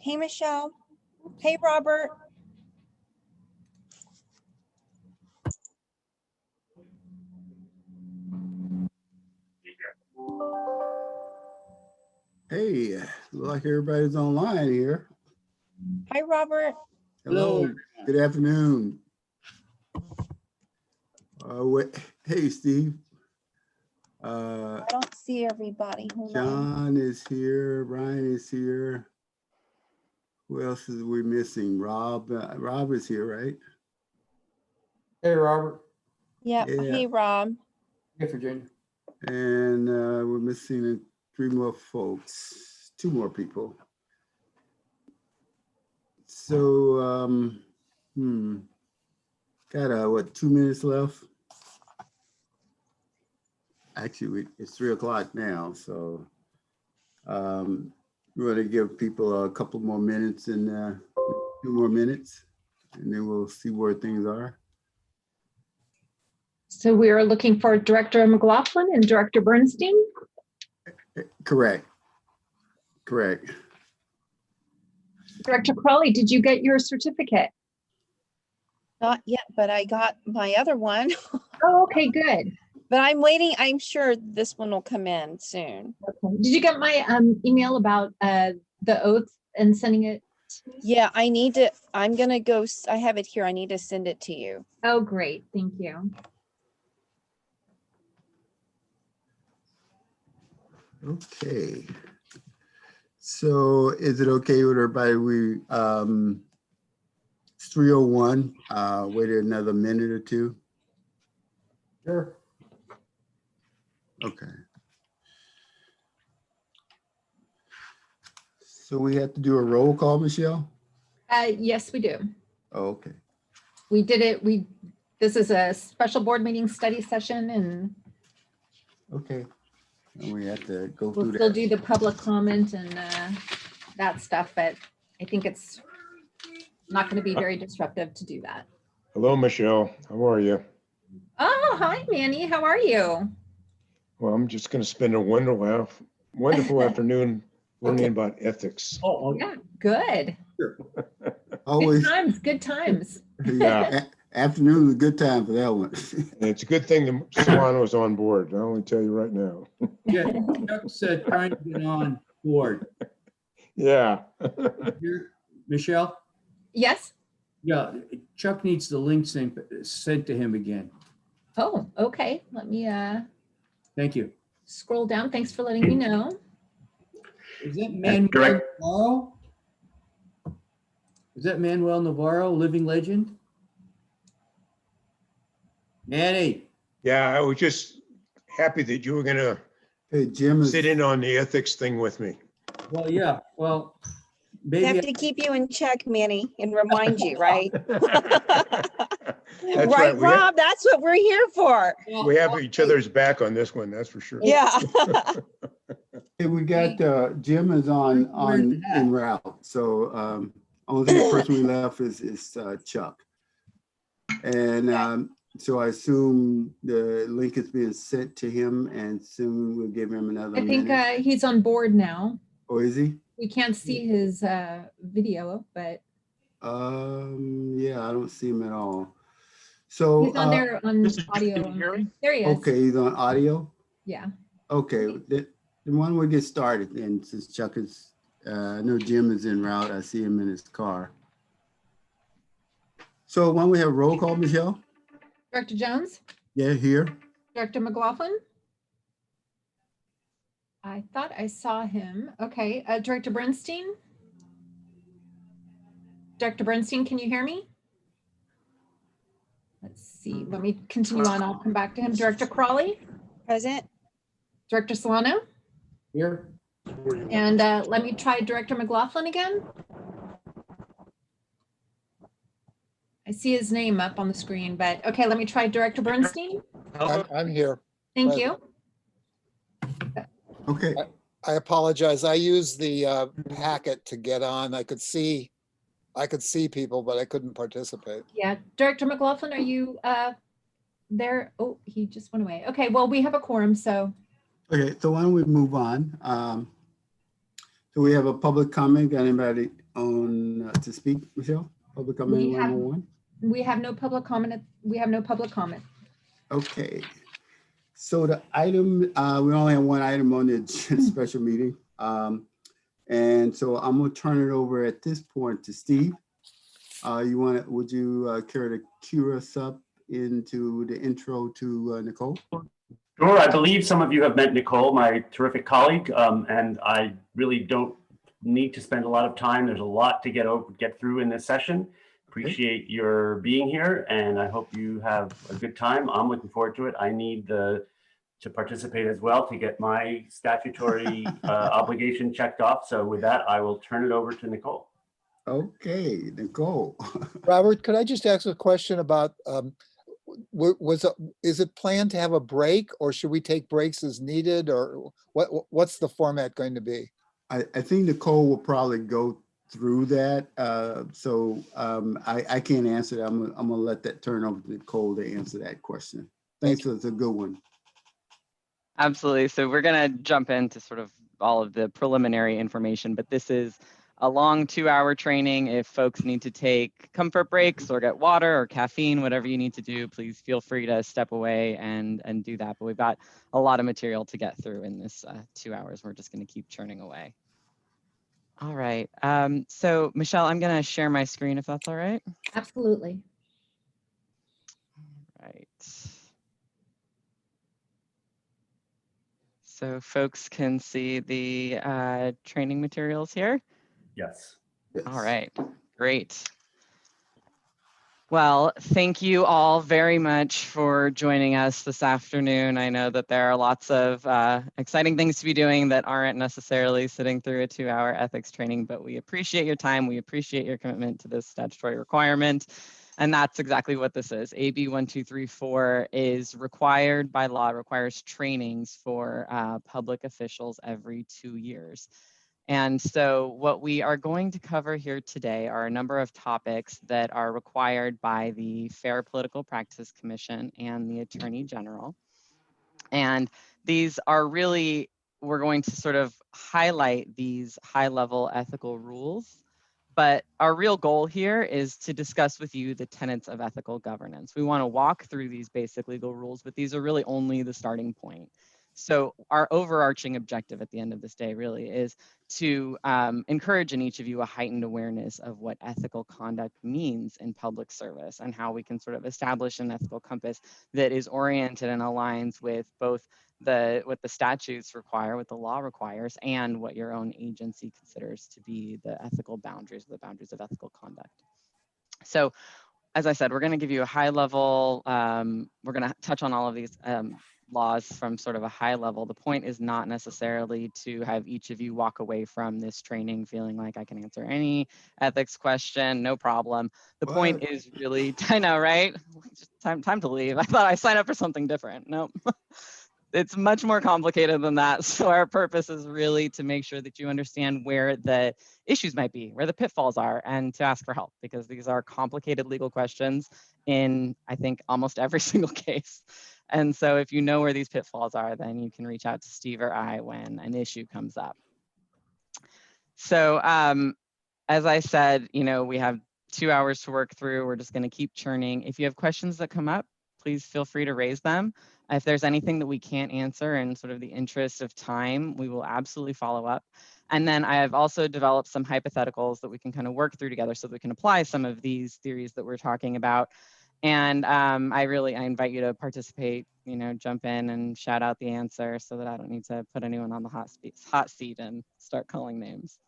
Hey, Michelle. Hey, Robert. Hey, look like everybody's online here. Hi, Robert. Hello. Good afternoon. Hey, Steve. I don't see everybody. Hold on. John is here. Brian is here. Who else is we missing? Rob. Rob is here, right? Hey, Robert. Yep. Yeah. Hey, Rob. Hey, Virginia. And we're missing 3 more folks, 2 more people. So, got what, 2 minutes left? Actually, it's 3 o'clock now, so we're going to give people a couple more minutes and 2 more minutes, and then we'll see where things are. So we are looking for Director McLaughlin and Director Bernstein. Correct. Correct. Director Crowley, did you get your certificate? Not yet, but I got my other one. Oh, okay, good. But I'm waiting. I'm sure this one will come in soon. Okay. Did you get my email about the oath and sending it to me? Yeah, I need to. I'm going to go. I have it here. I need to send it to you. Oh, great. Thank you. Okay. So is it okay with everybody? It's 3:01. Wait another minute or 2. Sure. Okay. So we have to do a roll call, Michelle? Yes, we do. Oh, okay. We did it. This is a special board meeting study session, and Okay. And we have to go we'll through still that. do the public comment and that stuff, but I think it's not going to be very disruptive to do that. Hello, Michelle. How are you? Oh, hi, Manny. How are you? Well, I'm just going to spend a wonderful afternoon learning about ethics. Oh, Yeah, good. sure. Always, Good times, good times. Yeah. afternoon is a good time for that one. And it's a good thing that Solano's on board. I'll only tell you right now. Yeah, Chuck's trying to get on board. Yeah. Here, Michelle? Yes. Yeah, Chuck needs the link sent to him again. Oh, okay. Let me Thank you. scroll down. Thanks for letting me know. Is that Manuel Navarro? Is that Manuel Navarro, living legend? Manny, Yeah, I was just happy that you were going to Hey, Jim is, sit in on the ethics thing with me. well, yeah, well, I have maybe, to keep you in check, Manny, and remind you, right? That's Right, right. Rob? That's what we're here for. We have each other's back on this one, that's for sure. Yeah. hey, we got, Jim is en route. So only person we left is Chuck. And so I assume the link is being sent to him and soon we'll give him another I think minute. he's on board now. Oh, is he? We can't see his video, but Yeah, I don't see him at all. So he's on there on audio. Can you hear me? There he is. okay, he's on audio. Yeah. Okay, then why don't we get started then, since Chuck is, I know Jim is en route. I see him in his car. So why don't we have roll call, Michelle? Director Jones, Yeah, here. Director McLaughlin. I thought I saw him. Okay, Director Bernstein. Director Bernstein, can you hear me? Let's see. Let me continue on. I'll come back to him. Director Crawley, Present. Director Solano, here, and let me try Director McLaughlin again. I see his name up on the screen, but okay, let me try Director Bernstein. I'm here. Thank you. Okay, I apologize. I used the packet to get on. I could see people, but I couldn't participate. Yeah, Director McLaughlin, are you there? Oh, he just went away. Okay, well, we have a quorum, so. okay, so why don't we move on? So we have a public comment. Got anybody on to speak, Michelle? Public comment We have- 111? We have no public comment. We have no public comment. Okay. So the item, we only have one item on the special meeting. And so I'm gonna turn it over at this point to Steve. Would you care to cue us up into the intro to Nicole? Sure. I believe some of you have met Nicole, my terrific colleague, and I really don't need to spend a lot of time. There's a lot to get through in this session. Appreciate your being here, and I hope you have a good time. I'm looking forward to it. I need to participate as well to get my statutory obligation checked off. So with that, I will turn it over to Nicole. Okay, Nicole. Robert, could I just ask a question about, is it planned to have a break, or should we take breaks as needed, or what's the format going to be? I think Nicole will probably go through that. I can't answer that. I'm gonna let that turn over to Nicole to answer that question. Thanks, it's a good one. Absolutely. So we're going to jump into sort of all of the preliminary information, but this is a long 2-hour training. If folks need to take comfort breaks or get water or caffeine, whatever you need to do, please feel free to step away and do that. But we've got a lot of material to get through in this 2 hours. We're just going to keep churning away. All right. So Michelle, I'm going to share my screen if that's all right. Absolutely. Right. So folks can see the training materials here. Yes. All right, great. Well, thank you all very much for joining us this afternoon. I know that there are lots of exciting things to be doing that aren't necessarily sitting through a 2-hour ethics training, but we appreciate your time. We appreciate your commitment to this statutory requirement. And that's exactly what this is. AB 1234 is required by law, requires trainings for public officials every 2 years. And so what we are going to cover here today are a number of topics that are required by the Fair Political Practice Commission and the Attorney General. And these are really, we're going to sort of highlight these high-level ethical rules. But our real goal here is to discuss with you the tenets of ethical governance. We want to walk through these basic legal rules, but these are really only the starting point. So our overarching objective at the end of this day really is to encourage in each of you a heightened awareness of what ethical conduct means in public service and how we can sort of establish an ethical compass that is oriented and aligns with both what the statutes require, what the law requires, and what your own agency considers to be the ethical boundaries, the boundaries of ethical conduct. So, as I said, we're going to give you a high level, we're going to touch on all of these laws from sort of a high level. The point is not necessarily to have each of you walk away from this training feeling like I can answer any ethics question, no problem. The point is really, I know, right? Just time to leave. I thought I signed up for something different. Nope. It's much more complicated than that. So our purpose is really to make sure that you understand where the issues might be, where the pitfalls are, and to ask for help, because these are complicated legal questions in, I think, almost every single case. And so if you know where these pitfalls are, then you can reach out to Steve or I when an issue comes up. So as I said, we have 2 hours to work through. We're just going to keep churning. If you have questions that come up, please feel free to raise them. If there's anything that we can't answer in sort of the interest of time, we will absolutely follow up. And then I have also developed some hypotheticals that we can kind of work through together so that we can apply some of these theories that we're talking about. And I invite you to participate, jump in and shout out the answer so that I don't need to put anyone on the hot seat and start calling names.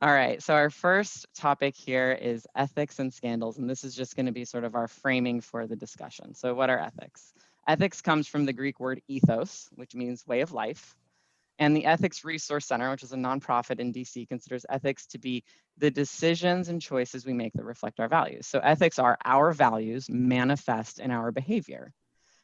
All right, so our first topic here is ethics and scandals, and this is just going to be sort of our framing for the discussion. So what are ethics? Ethics comes from the Greek word ethos, which means way of life. And the Ethics Resource Center, which is a nonprofit in DC, considers ethics to be the decisions and choices we make that reflect our values. So ethics are our values manifest in our behavior.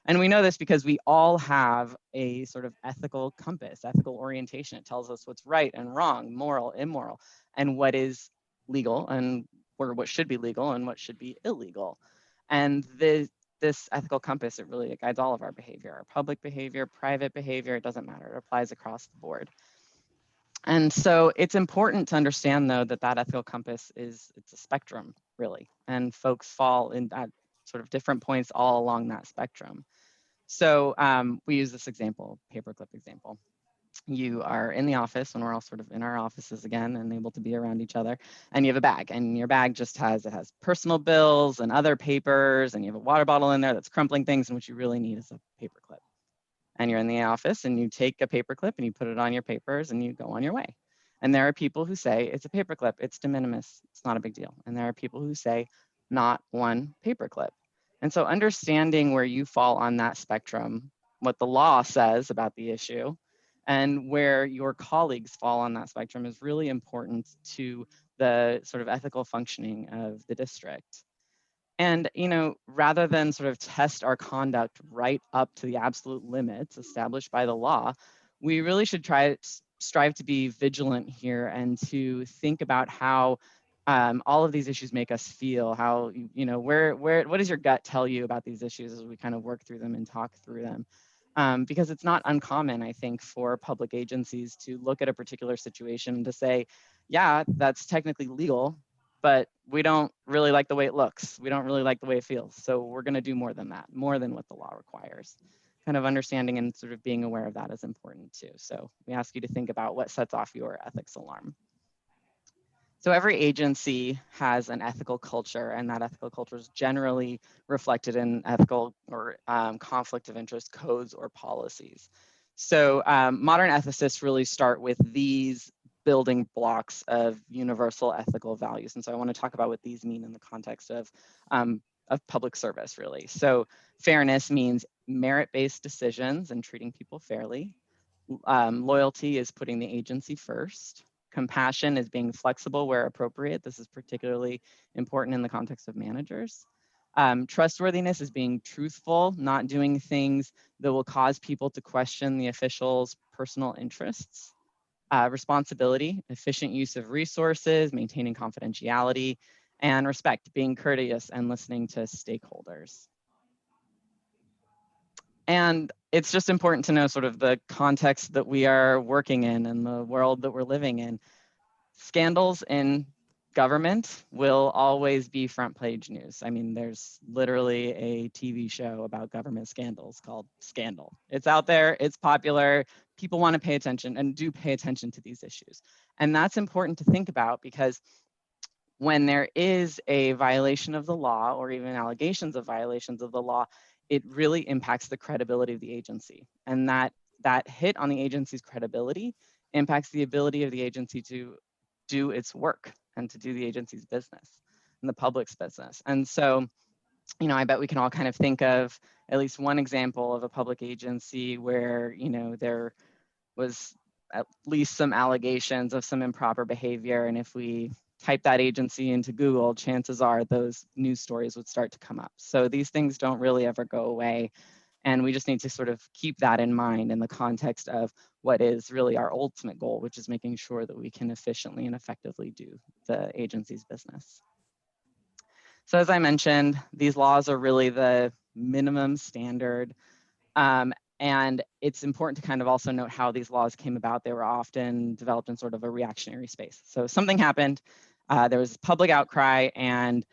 And we know this because we all have a sort of ethical compass, ethical orientation. It tells us what's right and wrong, moral, immoral, and what is legal and or what should be legal and what should be illegal. And this ethical compass, it really guides all of our behavior, our public behavior, private behavior, it doesn't matter. It applies across the board. And so it's important to understand, though, that that ethical compass it's a spectrum, really, and folks fall in at sort of different points all along that spectrum. So we use this example, paperclip example. You are in the office when we're all sort of in our offices again and able to be around each other, and you have a bag, and your bag just has personal bills and other papers, and you have a water bottle in there that's crumpling things, and what you really need is a paperclip. And you're in the office and you take a paperclip and you put it on your papers and you go on your way. And there are people who say it's a paperclip, it's de minimis, it's not a big deal. And there are people who say not one paperclip. And so understanding where you fall on that spectrum, what the law says about the issue, and where your colleagues fall on that spectrum is really important to the sort of ethical functioning of the district. And, rather than sort of test our conduct right up to the absolute limits established by the law, we really should strive to be vigilant here and to think about how all of these issues make us feel. How, what does your gut tell you about these issues as we kind of work through them and talk through them? Because it's not uncommon, I think, for public agencies to look at a particular situation and to say, yeah, that's technically legal, but we don't really like the way it looks. We don't really like the way it feels. So we're going to do more than that, more than what the law requires. Kind of understanding and sort of being aware of that is important too. So we ask you to think about what sets off your ethics alarm. So every agency has an ethical culture, and that ethical culture is generally reflected in ethical or conflict of interest codes or policies. So modern ethicists really start with these building blocks of universal ethical values. And so I want to talk about what these mean in the context of public service, really. So fairness means merit-based decisions and treating people fairly. Loyalty is putting the agency first. Compassion is being flexible where appropriate. This is particularly important in the context of managers. Trustworthiness is being truthful, not doing things that will cause people to question the official's personal interests. Responsibility, efficient use of resources, maintaining confidentiality, and respect, being courteous and listening to stakeholders. And it's just important to know sort of the context that we are working in and the world that we're living in. Scandals in government will always be front page news. I mean, there's literally a TV show about government scandals called Scandal. It's out there, it's popular, people want to pay attention and do pay attention to these issues. And that's important to think about, because when there is a violation of the law or even allegations of violations of the law, it really impacts the credibility of the agency. And that hit on the agency's credibility impacts the ability of the agency to do its work and to do the agency's business and the public's business. And so, I bet we can all kind of think of at least one example of a public agency where, there was at least some allegations of some improper behavior. And if we type that agency into Google, chances are those news stories would start to come up. So these things don't really ever go away. And we just need to sort of keep that in mind in the context of what is really our ultimate goal, which is making sure that we can efficiently and effectively do the agency's business. So as I mentioned, these laws are really the minimum standard. And it's important to kind of also note how these laws came about. They were often developed in sort of a reactionary space. So something happened, there was public outcry, and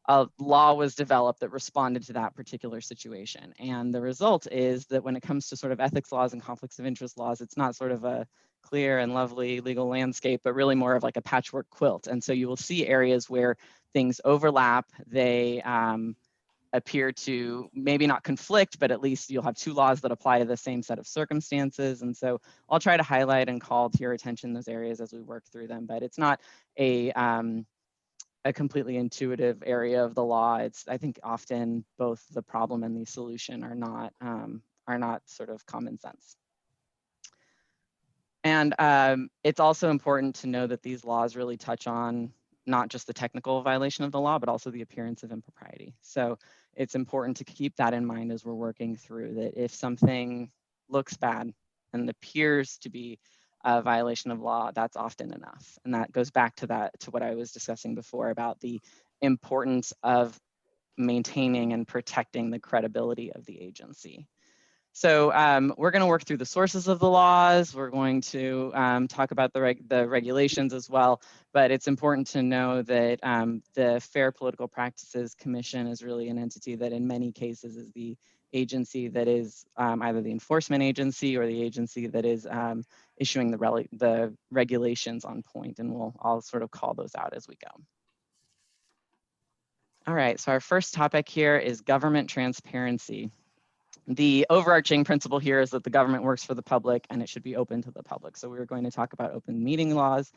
a law was developed that responded to that particular situation. And the result is that when it comes to sort of ethics laws and conflicts of interest laws, it's not sort of a clear and lovely legal landscape, but really more of like a patchwork quilt. And so you will see areas where things overlap, they appear to maybe not conflict, but at least you'll have two laws that apply to the same set of circumstances. And so I'll try to highlight and call to your attention those areas as we work through them, but it's not a completely intuitive area of the law. It's, I think, often both the problem and the solution are not sort of common sense. And it's also important to know that these laws really touch on not just the technical violation of the law, but also the appearance of impropriety. So it's important to keep that in mind as we're working through that. If something looks bad and appears to be a violation of law, that's often enough. And that goes back to what I was discussing before about the importance of maintaining and protecting the credibility of the agency. So we're going to work through the sources of the laws. We're going to talk about the regulations as well. But it's important to know that the Fair Political Practices Commission is really an entity that in many cases is the agency that is either the enforcement agency or the agency that is issuing the regulations on point. And I'll sort of call those out as we go. All right, so our first topic here is government transparency. The overarching principle here is that the government works for the public and it should be open to the public. So we're going to talk about open meeting laws,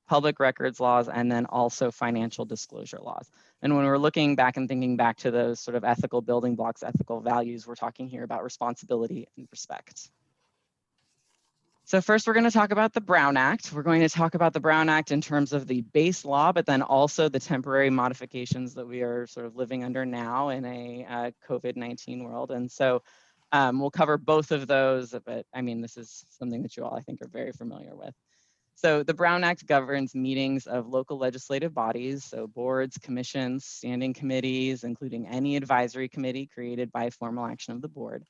public records laws, and then also financial disclosure laws. And when we're looking back and thinking back to those sort of ethical building blocks, ethical values, we're talking here about responsibility and respect. So first, we're going to talk about the Brown Act. We're going to talk about the Brown Act in terms of the base law, but then also the temporary modifications that we are sort of living under now in a COVID-19 world. And so we'll cover both of those, but I mean, this is something that you all, I think, are very familiar with. So the Brown Act governs meetings of local legislative bodies, so boards, commissions, standing committees, including any advisory committee created by formal action of the board.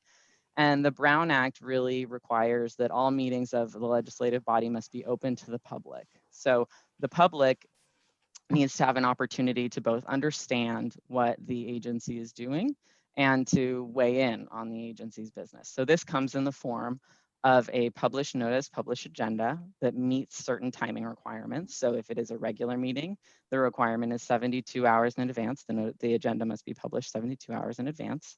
And the Brown Act really requires that all meetings of the legislative body must be open to the public. So the public needs to have an opportunity to both understand what the agency is doing and to weigh in on the agency's business. So this comes in the form of a published notice, published agenda that meets certain timing requirements. So if it is a regular meeting, the requirement is 72 hours in advance. The agenda must be published 72 hours in advance.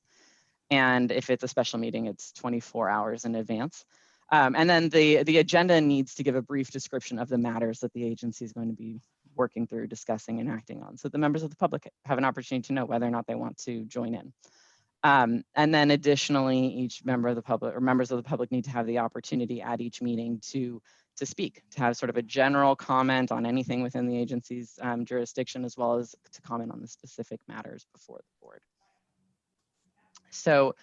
And if it's a special meeting, it's 24 hours in advance. And then the agenda needs to give a brief description of the matters that the agency is going to be working through, discussing, and acting on. So the members of the public have an opportunity to know whether or not they want to join in. And then additionally, each member of the public or members of the public need to have the opportunity at each meeting to speak, to have sort of a general comment on anything within the agency's jurisdiction, as well as to comment on the specific matters before the board. So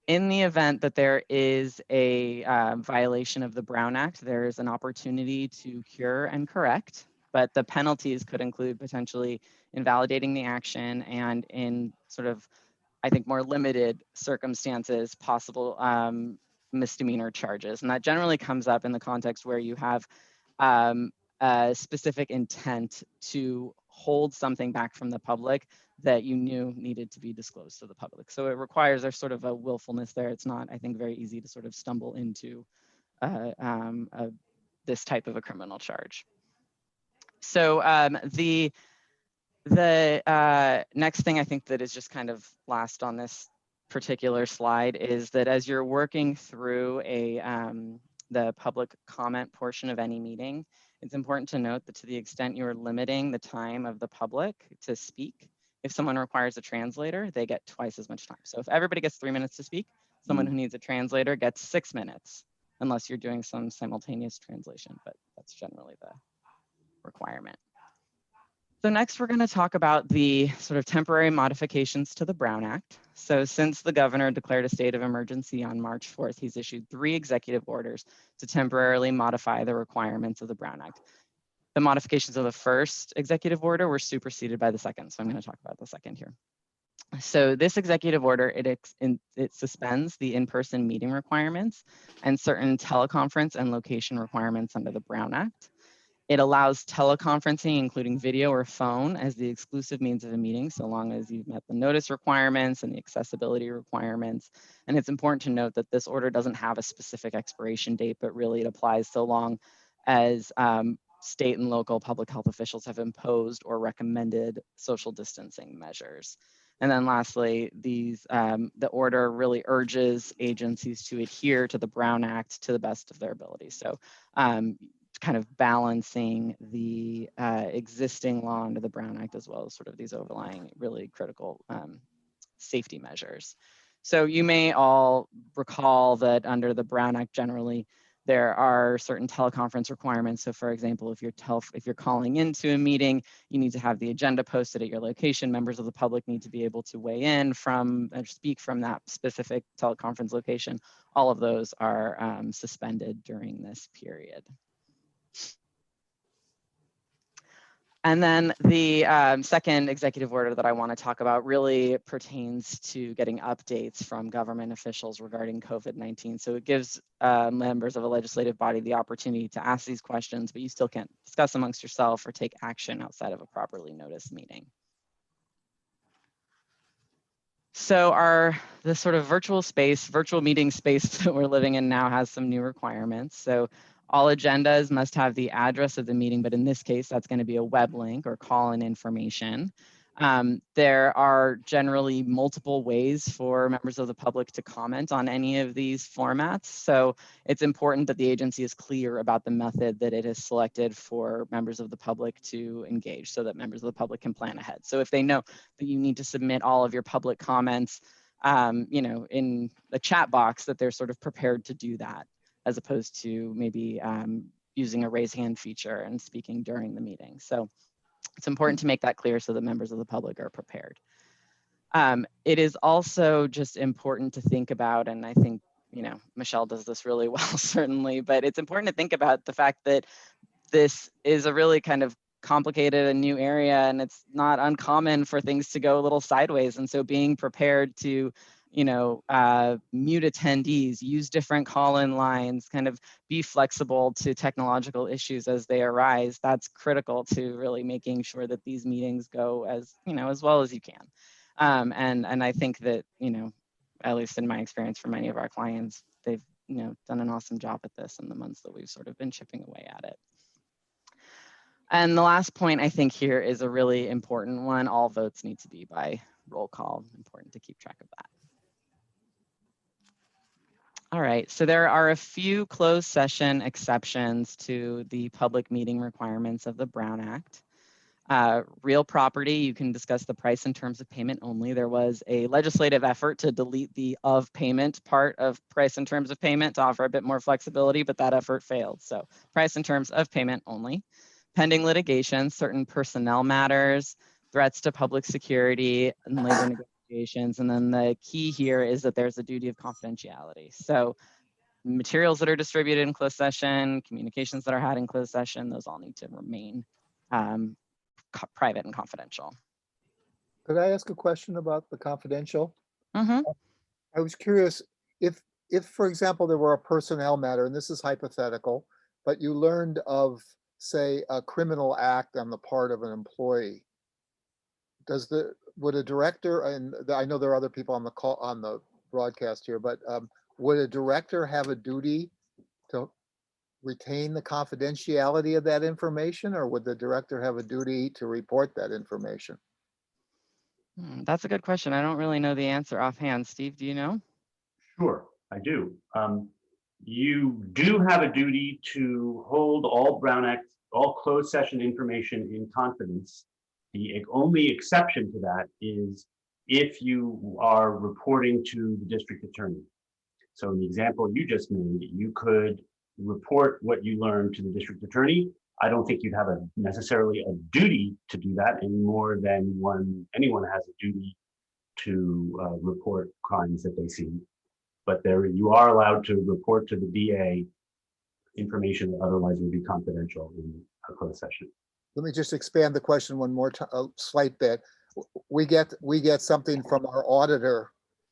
in the event that there is a violation of the Brown Act, there is an opportunity to cure and correct, but the penalties could include potentially invalidating the action and in sort of, I think, more limited circumstances, possible misdemeanor charges. And that generally comes up in the context where you have a specific intent to hold something back from the public that you knew needed to be disclosed to the public. So it requires there's sort of a willfulness there. It's not, I think, very easy to sort of stumble into this type of a criminal charge. So the next thing I think that is just kind of last on this particular slide is that as you're working through the public comment portion of any meeting, it's important to note that to the extent you're limiting the time of the public to speak, if someone requires a translator, they get twice as much time. So if everybody gets 3 minutes to speak, someone who needs a translator gets 6 minutes, unless you're doing some simultaneous translation, but that's generally the requirement. So next, we're going to talk about the sort of temporary modifications to the Brown Act. So since the governor declared a state of emergency on March 4th, he's issued 3 executive orders to temporarily modify the requirements of the Brown Act. The modifications of the first executive order were superseded by the second. So I'm going to talk about the second here. So this executive order, it suspends the in-person meeting requirements and certain teleconference and location requirements under the Brown Act. It allows teleconferencing, including video or phone, as the exclusive means of a meeting, so long as you've met the notice requirements and the accessibility requirements. And it's important to note that this order doesn't have a specific expiration date, but really it applies so long as state and local public health officials have imposed or recommended social distancing measures. And then lastly, the order really urges agencies to adhere to the Brown Act to the best of their ability. So kind of balancing the existing law under the Brown Act as well as sort of these overlying really critical safety measures. So you may all recall that under the Brown Act generally, there are certain teleconference requirements. So for example, if you're calling into a meeting, you need to have the agenda posted at your location. Members of the public need to be able to weigh in from or speak from that specific teleconference location. All of those are suspended during this period. And then the second executive order that I want to talk about really pertains to getting updates from government officials regarding COVID-19. So it gives members of a legislative body the opportunity to ask these questions, but you still can't discuss amongst yourself or take action outside of a properly noticed meeting. So the sort of virtual meeting space that we're living in now has some new requirements. So all agendas must have the address of the meeting, but in this case, that's going to be a web link or call-in information. There are generally multiple ways for members of the public to comment on any of these formats. So it's important that the agency is clear about the method that it has selected for members of the public to engage so that members of the public can plan ahead. So if they know that you need to submit all of your public comments, in the chat box, that they're sort of prepared to do that, as opposed to maybe using a raise hand feature and speaking during the meeting. So it's important to make that clear so that members of the public are prepared. It is also just important to think about, and I think, Michelle does this really well, certainly, but it's important to think about the fact that this is a really kind of complicated and new area, and it's not uncommon for things to go a little sideways. And so being prepared to mute attendees, use different call-in lines, kind of be flexible to technological issues as they arise. That's critical to really making sure that these meetings go as well as you can. And I think that, at least in my experience for many of our clients, they've done an awesome job at this in the months that we've sort of been chipping away at it. And the last point I think here is a really important one. All votes need to be by roll call. Important to keep track of that. All right, so there are a few closed session exceptions to the public meeting requirements of the Brown Act. Real property, you can discuss the price and terms of payment only. There was a legislative effort to delete the of payment part of price and terms of payment to offer a bit more flexibility, but that effort failed. So price and terms of payment only. Pending litigation, certain personnel matters, threats to public security and labor negotiations. And then the key here is that there's a duty of confidentiality. So materials that are distributed in closed session, communications that are had in closed session, those all need to remain private and confidential. Could I ask a question about the confidential? Mm-hmm. I was curious if, for example, there were a personnel matter, and this is hypothetical, but you learned of, say, a criminal act on the part of an employee. Would a director, and I know there are other people on the call, on the broadcast here, but would a director have a duty to retain the confidentiality of that information, or would the director have a duty to report that information? That's a good question. I don't really know the answer offhand. Steve, do you know? Sure, I do. You do have a duty to hold all Brown Act, all closed session information in confidence. The only exception to that is if you are reporting to the district attorney. So in the example you just made, you could report what you learned to the district attorney. I don't think you'd have necessarily a duty to do that any more than anyone has a duty to report crimes that they see. But you are allowed to report to the DA information that otherwise would be confidential in a closed session. Let me just expand the question one more time, a slight bit. We get something from our auditor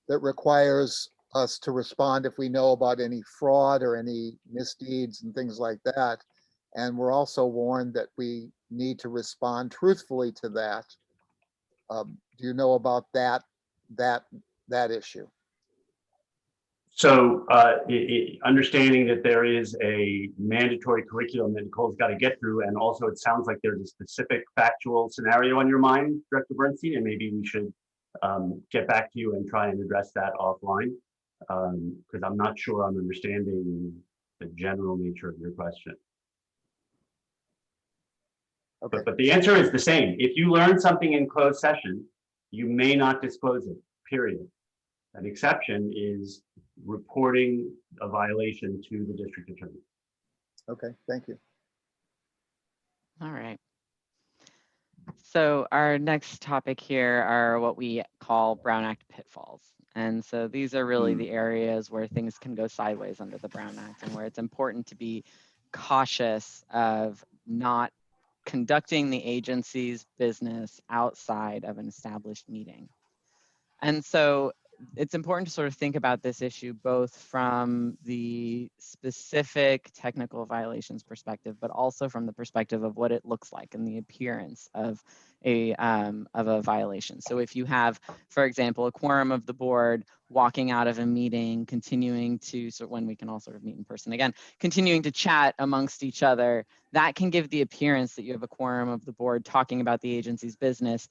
that requires us to respond if we know about any fraud or any misdeeds and things like that. And we're also warned that we need to respond truthfully to that. Do you know about that issue? So understanding that there is a mandatory curriculum that Nicole's got to get through, and also it sounds like there's a specific factual scenario on your mind, Director Bernstein, and maybe we should get back to you and try and address that offline, because I'm not sure I'm understanding the general nature of your question. Okay. But the answer is the same. If you learn something in closed session, you may not disclose it, period. An exception is reporting a violation to the district attorney. Okay, thank you. All right. So our next topic here are what we call Brown Act pitfalls. And so these are really the areas where things can go sideways under the Brown Act, and where it's important to be cautious of not conducting the agency's business outside of an established meeting. And so it's important to sort of think about this issue both from the specific technical violations perspective, but also from the perspective of what it looks like and the appearance of a violation. So if you have, for example, a quorum of the board walking out of a meeting, continuing to, so when we can all sort of meet in person again, continuing to chat amongst each other, that can give the appearance that you have a quorum of the board talking about the agency's business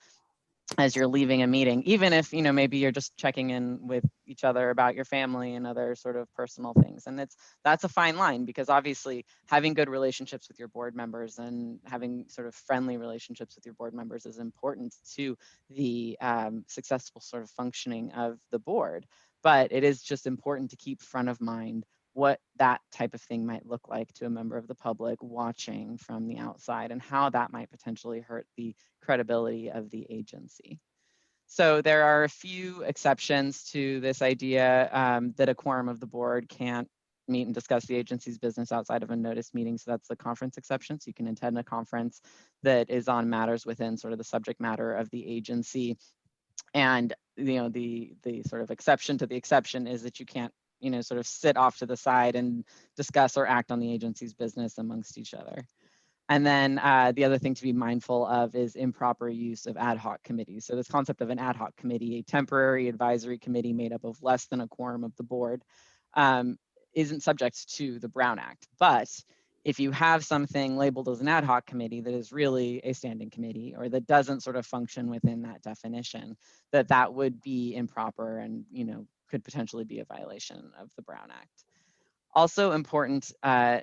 as you're leaving a meeting, even if, you know, maybe you're just checking in with each other about your family and other sort of personal things. And that's a fine line, because obviously having good relationships with your board members and having sort of friendly relationships with your board members is important to the successful sort of functioning of the board. But it is just important to keep front of mind what that type of thing might look like to a member of the public watching from the outside, and how that might potentially hurt the credibility of the agency. So there are a few exceptions to this idea that a quorum of the board can't meet and discuss the agency's business outside of a notice meeting. So that's the conference exception. So you can attend a conference that is on matters within sort of the subject matter of the agency. And the sort of exception to the exception is that you can't sort of sit off to the side and discuss or act on the agency's business amongst each other. And then the other thing to be mindful of is improper use of ad hoc committees. So this concept of an ad hoc committee, a temporary advisory committee made up of less than a quorum of the board, isn't subject to the Brown Act. But if you have something labeled as an ad hoc committee that is really a standing committee, or that doesn't sort of function within that definition, that would be improper and could potentially be a violation of the Brown Act. Also important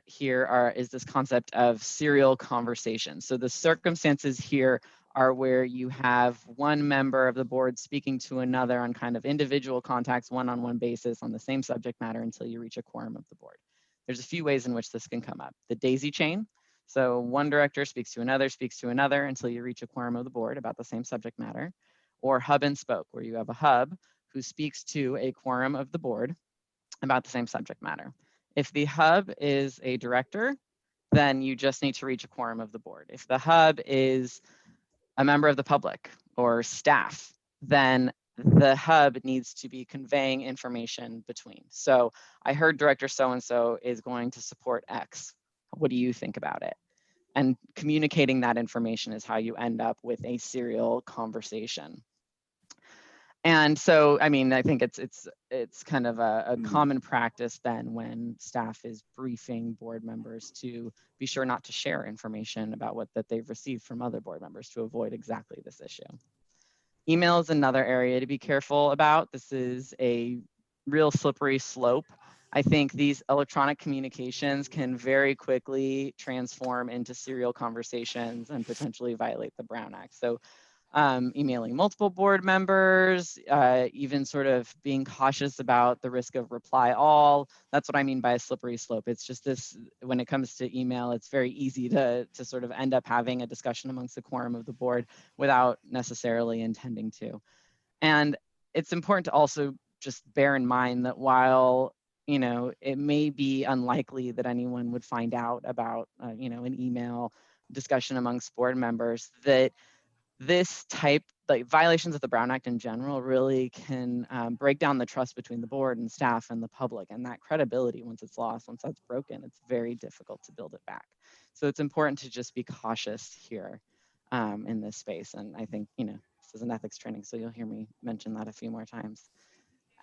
here is this concept of serial conversation. So the circumstances here are where you have one member of the board speaking to another on kind of individual contacts, one-on-one basis on the same subject matter until you reach a quorum of the board. There's a few ways in which this can come up. The daisy chain. So one director speaks to another until you reach a quorum of the board about the same subject matter. Or hub and spoke, where you have a hub who speaks to a quorum of the board about the same subject matter. If the hub is a director, then you just need to reach a quorum of the board. If the hub is a member of the public or staff, then the hub needs to be conveying information between. So I heard director so-and-so is going to support X. What do you think about it? And communicating that information is how you end up with a serial conversation. And so, I mean, I think it's kind of a common practice then when staff is briefing board members to be sure not to share information about that they've received from other board members to avoid exactly this issue. Email is another area to be careful about. This is a real slippery slope. I think these electronic communications can very quickly transform into serial conversations and potentially violate the Brown Act. So emailing multiple board members, even sort of being cautious about the risk of reply all. That's what I mean by a slippery slope. It's just this, when it comes to email, it's very easy to sort of end up having a discussion amongst the quorum of the board without necessarily intending to. And it's important to also just bear in mind that while it may be unlikely that anyone would find out about an email discussion amongst board members, that this type, like violations of the Brown Act in general, really can break down the trust between the board and staff and the public. And that credibility, once it's lost, once that's broken, it's very difficult to build it back. So it's important to just be cautious here in this space. And I think, this is an ethics training, so you'll hear me mention that a few more times.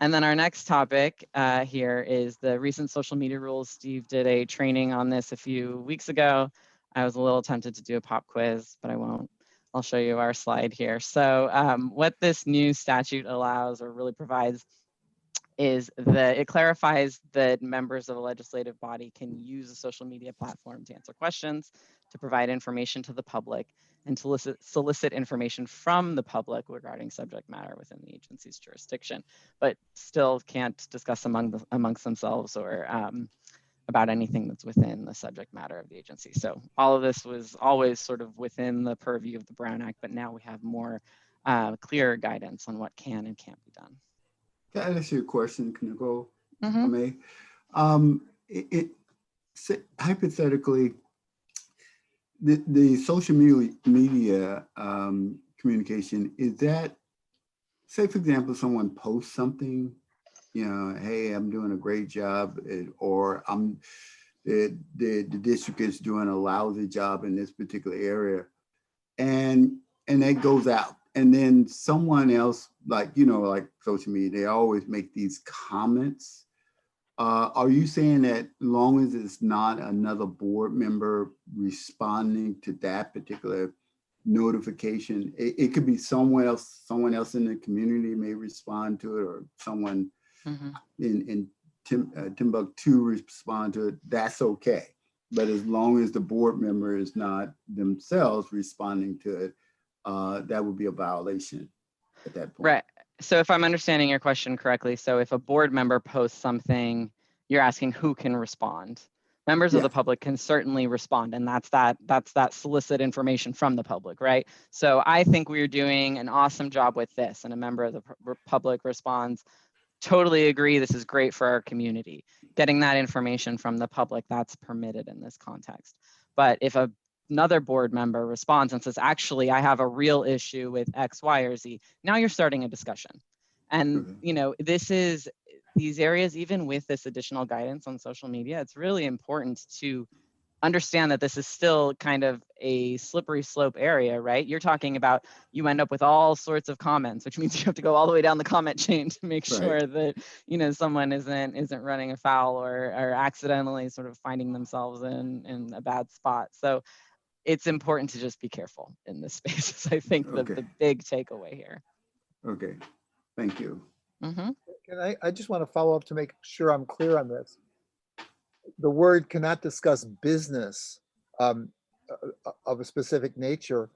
And then our next topic here is the recent social media rules. Steve did a training on this a few weeks ago. I was a little tempted to do a pop quiz, but I won't. I'll show you our slide here. So what this new statute allows, or really provides, is that it clarifies that members of a legislative body can use a social media platform to answer questions, to provide information to the public, and to solicit information from the public regarding subject matter within the agency's jurisdiction, but still can't discuss amongst themselves or about anything that's within the subject matter of the agency. So all of this was always sort of within the purview of the Brown Act, but now we have more clear guidance on what can and can't be done. Can I ask you a question, Nicole? Mm-hmm. Hypothetically, the social media communication, is that, say for example, someone posts something, you know, hey, I'm doing a great job, or the district is doing a lousy job in this particular area, and that goes out, and then someone else, like, you know, like social media, they always make these comments. Are you saying that long as it's not another board member responding to that particular notification, it could be someone else in the community may respond to it, or someone Mhm. in Timbuktu respond to it, that's okay. But as long as the board member is not themselves responding to it, that would be a violation at that point. Right. So if I'm understanding your question correctly, so if a board member posts something, you're asking who can respond. Members of the Yes. public can certainly respond, and that's that solicit information from the public, right? So I think we're doing an awesome job with this, and a member of the public responds, totally agree, this is great for our community. Getting that information from the public, that's permitted in this context. But if another board member responds and says, actually, I have a real issue with X, Y, or Z, now you're starting a discussion. And, Mhm. you know, these areas, even with this additional guidance on social media, it's really important to understand that this is still kind of a slippery slope area, right? You're talking about, you end up with all sorts of comments, which means you have to go all the way down the comment chain to make Right. sure that, you know, someone isn't running afoul or accidentally sort of finding themselves in a bad spot. So it's important to just be careful in this space, is I think Okay. the big takeaway here. Okay, thank you. Mm-hmm. I just want to follow up to make sure I'm clear on this. The word cannot discuss business of a specific nature,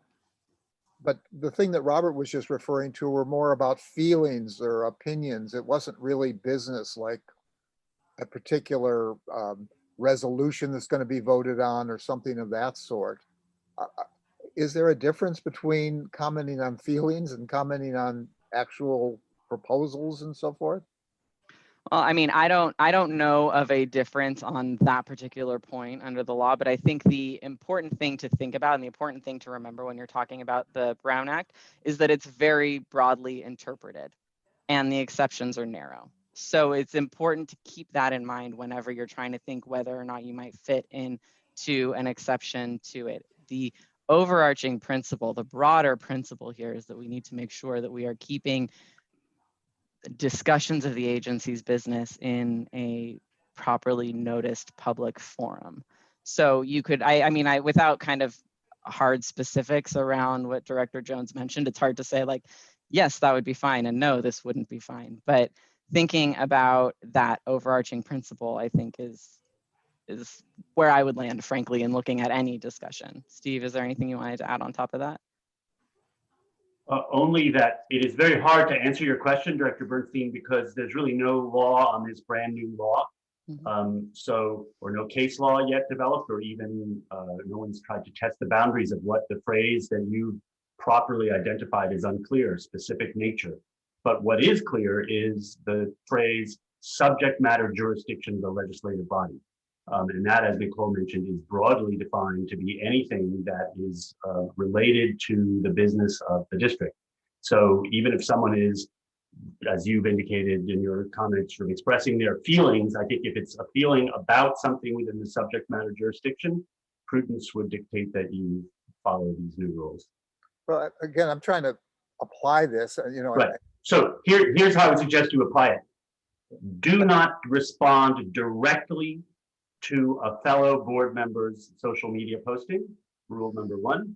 but the thing that Robert was just referring to were more about feelings or opinions. It wasn't really business, like a particular resolution that's going to be voted on or something of that sort. Is there a difference between commenting on feelings and commenting on actual proposals and so forth? Well, I mean, I don't know of a difference on that particular point under the law, but I think the important thing to think about and the important thing to remember when you're talking about the Brown Act is that it's very broadly interpreted and the exceptions are narrow. So it's important to keep that in mind whenever you're trying to think whether or not you might fit into an exception to it. The overarching principle, the broader principle here, is that we need to make sure that we are keeping discussions of the agency's business in a properly noticed public forum. So you could, I mean, without kind of hard specifics around what Director Jones mentioned, it's hard to say like, yes, that would be fine, and no, this wouldn't be fine. But thinking about that overarching principle, I think is where I would land, frankly, in looking at any discussion. Steve, is there anything you wanted to add on top of that? Only that it is very hard to answer your question, Director Bernstein, because there's really no law on this brand new law. Or no case law yet developed, or even no one's tried to test the boundaries of what the phrase that you properly identified is unclear, specific nature. But what is clear is the phrase subject matter jurisdiction of the legislative body. And that, as Nicole mentioned, is broadly defined to be anything that is related to the business of the district. So even if someone is, as you've indicated in your comments, from expressing their feelings, I think if it's a feeling about something within the subject matter jurisdiction, prudence would dictate that you follow these new rules. Well, again, I'm trying to apply this, you know. Right. So here's how I would suggest you apply it. Do not respond directly to a fellow board member's social media posting, rule number 1.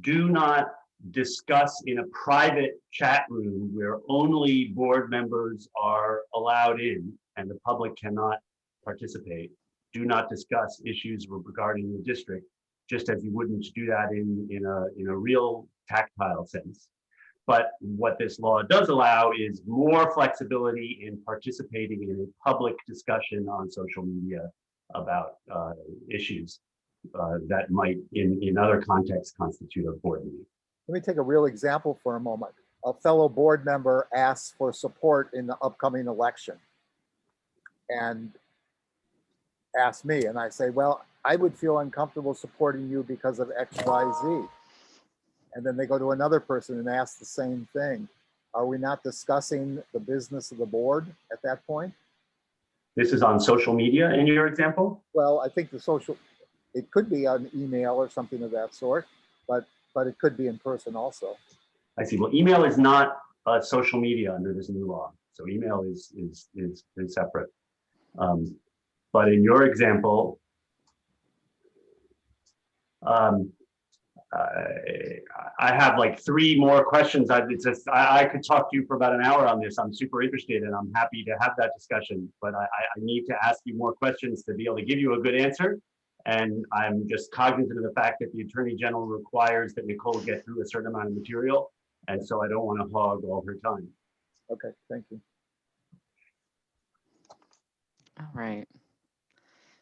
Do not discuss in a private chat room where only board members are allowed in and the public cannot participate. Do not discuss issues regarding the district, just as you wouldn't do that in a real tactile sense. But what this law does allow is more flexibility in participating in a public discussion on social media about issues that might, in other contexts, constitute a board meeting. Let me take a real example for a moment. A fellow board member asks for support in the upcoming election. And ask me, and I say, well, I would feel uncomfortable supporting you because of X, Y, Z. And then they go to another person and ask the same thing. Are we not discussing the business of the board at that point? This is on social media in your example? Well, I think it could be on email or something of that sort, but it could be in person also. I see. Well, email is not social media under this new law. So email is separate. But in your example, I have like 3 more questions. I could talk to you for about an hour on this. I'm super interested and I'm happy to have that discussion, but I need to ask you more questions to be able to give you a good answer. And I'm just cognizant of the fact that the Attorney General requires that Nicole get through a certain amount of material. And so I don't want to hog all her time. Okay, thank you. All right.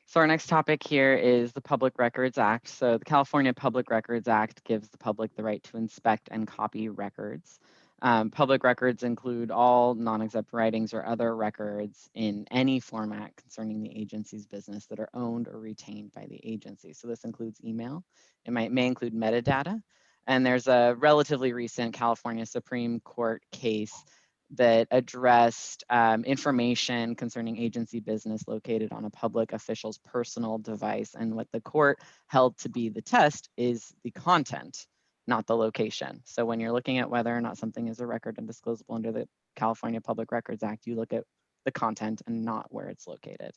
So our next topic here is the Public Records Act. So the California Public Records Act gives the public the right to inspect and copy records. Public records include all non-exempt writings or other records in any format concerning the agency's business that are owned or retained by the agency. So this includes email. It may include metadata. And there's a relatively recent California Supreme Court case that addressed information concerning agency business located on a public official's personal device. And what the court held to be the test is the content, not the location. So when you're looking at whether or not something is a record and disclosable under the California Public Records Act, you look at the content and not where it's located.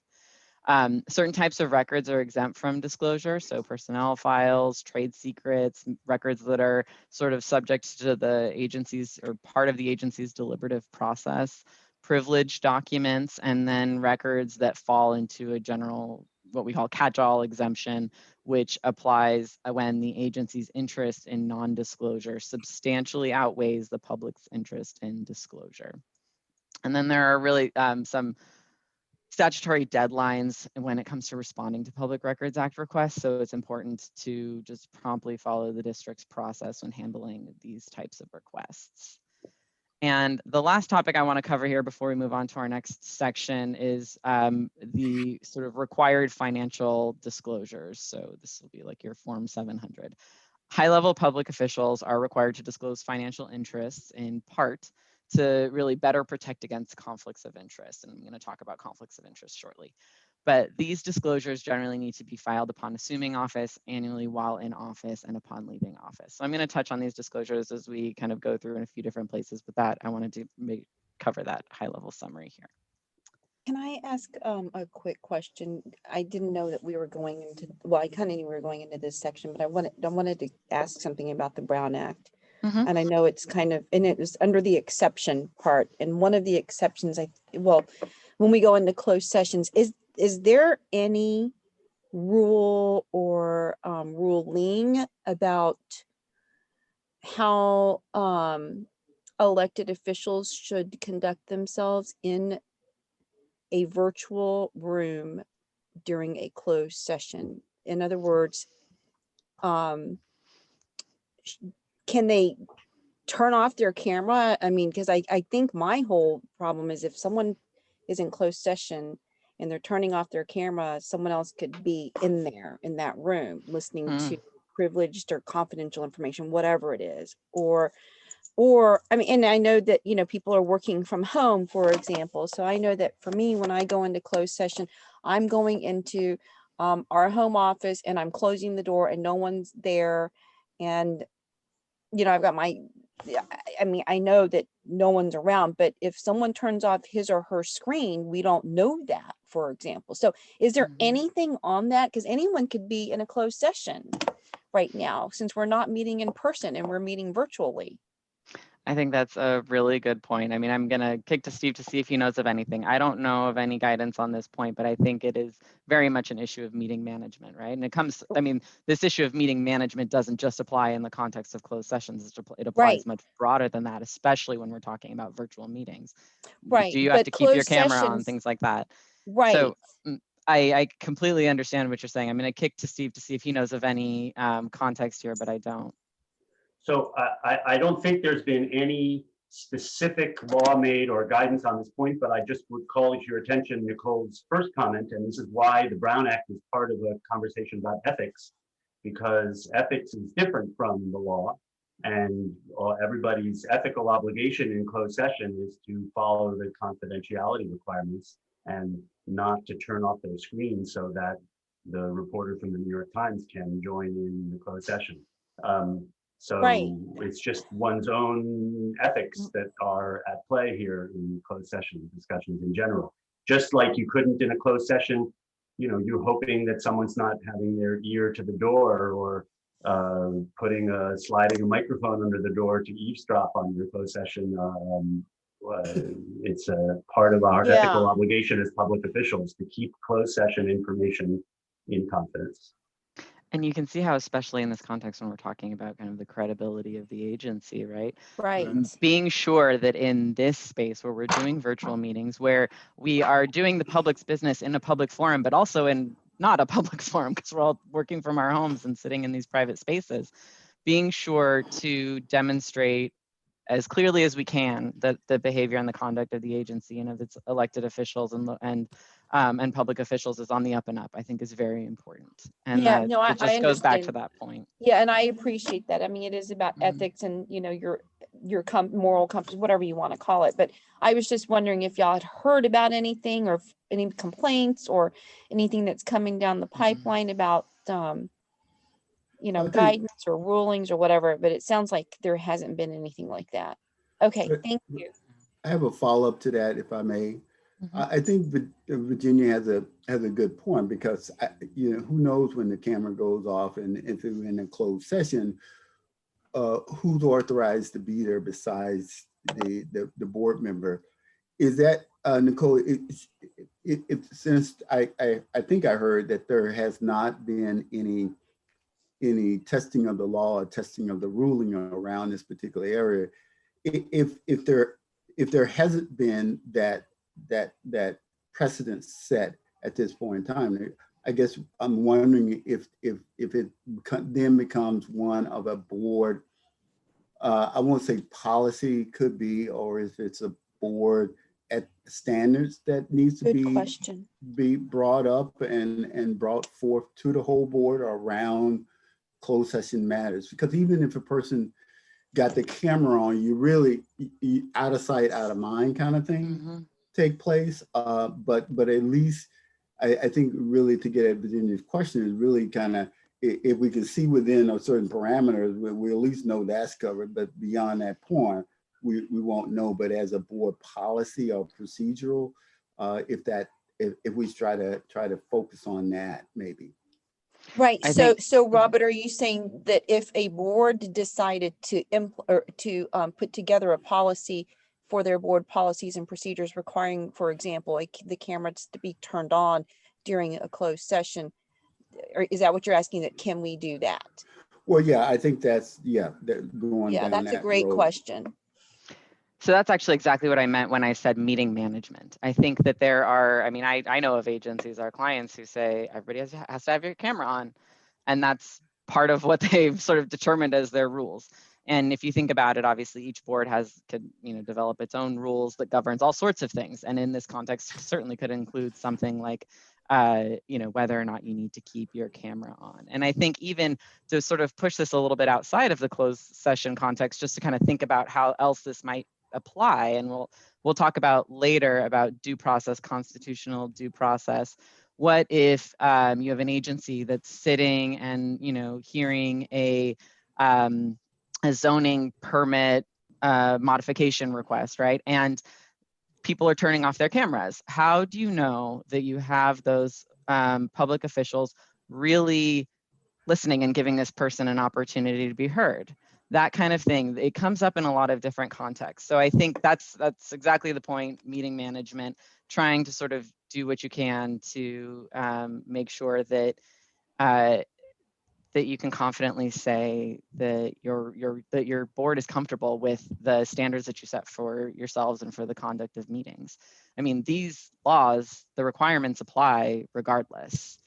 Certain types of records are exempt from disclosure. So personnel files, trade secrets, records that are sort of subject to the agency's or part of the agency's deliberative process, privileged documents, and then records that fall into a general, what we call catch-all exemption, which applies when the agency's interest in non-disclosure substantially outweighs the public's interest in disclosure. And then there are really some statutory deadlines when it comes to responding to Public Records Act requests. So it's important to just promptly follow the district's process when handling these types of requests. And the last topic I want to cover here before we move on to our next section is the sort of required financial disclosures. So this will be like your Form 700. High-level public officials are required to disclose financial interests in part to really better protect against conflicts of interest. And I'm going to talk about conflicts of interest shortly. But these disclosures generally need to be filed upon assuming office, annually while in office, and upon leaving office. So I'm going to touch on these disclosures as we kind of go through in a few different places. But that I wanted to cover that high-level summary here. Can I ask a quick question? I didn't know that we were going into, well, I kind of knew we were going into this section, but I wanted to ask something about the Brown Act. Mm-hmm. And I know it's kind of, and it was under the exception part. And one of the exceptions, when we go into closed sessions, is there any rule or ruling about how elected officials should conduct themselves in a virtual room during a closed session? In other words, can they turn off their camera? I mean, because I think my whole problem is if someone is in closed session and they're turning off their camera, someone else could be in there in that room listening to privileged or confidential information, whatever it is. Or I mean, and I know that, people are working from home, for example. So I know that for me, when I go into closed session, I'm going into our home office and I'm closing the door and no one's there. And, I've got I know that no one's around, but if someone turns off his or her screen, we don't know that, for example. So is there anything on that? Because anyone could be in a closed session right now, since we're not meeting in person and we're meeting virtually. I think that's a really good point. I mean, I'm going to kick to Steve to see if he knows of anything. I don't know of any guidance on this point, but I think it is very much an issue of meeting management, right? And this issue of meeting management doesn't just apply in the context of closed sessions. It applies much broader than that, especially when we're talking about virtual meetings. Right. Do you have to keep your camera on, things like that? Right. So I completely understand what you're saying. I'm going to kick to Steve to see if he knows of any context here, but I don't. So I don't think there's been any specific law made or guidance on this point, but I just would call to your attention Nicole's first comment, and this is why the Brown Act is part of a conversation about ethics, because ethics is different from the law, and everybody's ethical obligation in closed session is to follow the confidentiality requirements and not to turn off their screen so that the reporter from the New York Times can join in the closed session. So Right. it's just one's own ethics that are at play here in closed session discussions in general. Just like you couldn't in a closed session, you know, you're hoping that someone's not having their ear to the door or sliding a microphone under the door to eavesdrop on your closed session. It's a part of our ethical Yeah. obligation as public officials to keep closed session information in confidence. And you can see how, especially in this context, when we're talking about kind of the credibility of the agency, right? Right. Being sure that in this space where we're doing virtual meetings, where we are doing the public's business in a public forum, but also in not a public forum, because we're all working from our homes and sitting in these private spaces, being sure to demonstrate as clearly as we can that the behavior and the conduct of the agency and of its elected officials and public officials is on the up and up, I think is very important. And Yeah, that no, it just I goes back to understand. that point. Yeah, and I appreciate that. I mean, it is about Mhm. ethics and, you know, your moral compass, whatever you want to call it. But I was just wondering if y'all had heard about anything or any complaints or anything that's coming down the pipeline about, you know, I think- guidance or rulings or whatever. But it sounds like there hasn't been anything like that. Okay, But- thank you. I have a follow-up to that, if I may. I think Virginia has a good point because you know, who knows when the camera goes off, and if it's in a closed session, who's authorized to be there besides the board member? Is that Nicole? Since I think I heard that there has not been any testing of the law or testing of the ruling around this particular area. If there hasn't been that precedent set at this point in time, I guess I'm wondering if it then becomes one of a board, I won't say policy could be, or if it's a board at standards that needs to Good question. be brought up and brought forth to the whole board around closed session matters. Because even if a person got the camera on, you really out of sight, out of mind kind of thing take place. But at least I think really to get at Virginia's question is really kind of, if we can see within a certain parameters, we at least know that's covered. But beyond that point, we won't know. But as a board policy or procedural, if we try to focus on that, maybe. Right. I So, think- Robert, are you saying that if a board decided to put together a policy for their board policies and procedures requiring, for example, the cameras to be turned on during a closed session, or is that what you're asking? That can we do that? Well, yeah, I think that's going Yeah, down that's a that great road. question. So that's actually exactly what I meant when I said meeting management. I think that there are, I mean, I know of agencies, our clients, who say everybody has to have your camera on. And that's part of what they've sort of determined as their rules. And if you think about it, obviously each board could develop its own rules that governs all sorts of things. And in this context, certainly could include something like, whether or not you need to keep your camera on. And I think even to sort of push this a little bit outside of the closed session context, just to kind of think about how else this might apply. And we'll talk about later about due process, constitutional due process. What if you have an agency that's sitting and hearing a zoning permit modification request, right? And people are turning off their cameras. How do you know that you have those public officials really listening and giving this person an opportunity to be heard? That kind of thing. It comes up in a lot of different contexts. So I think that's exactly the point, meeting management, trying to sort of do what you can to make sure that that you can confidently say that your board is comfortable with the standards that you set for yourselves and for the conduct of meetings. I mean, these laws, the requirements apply regardless.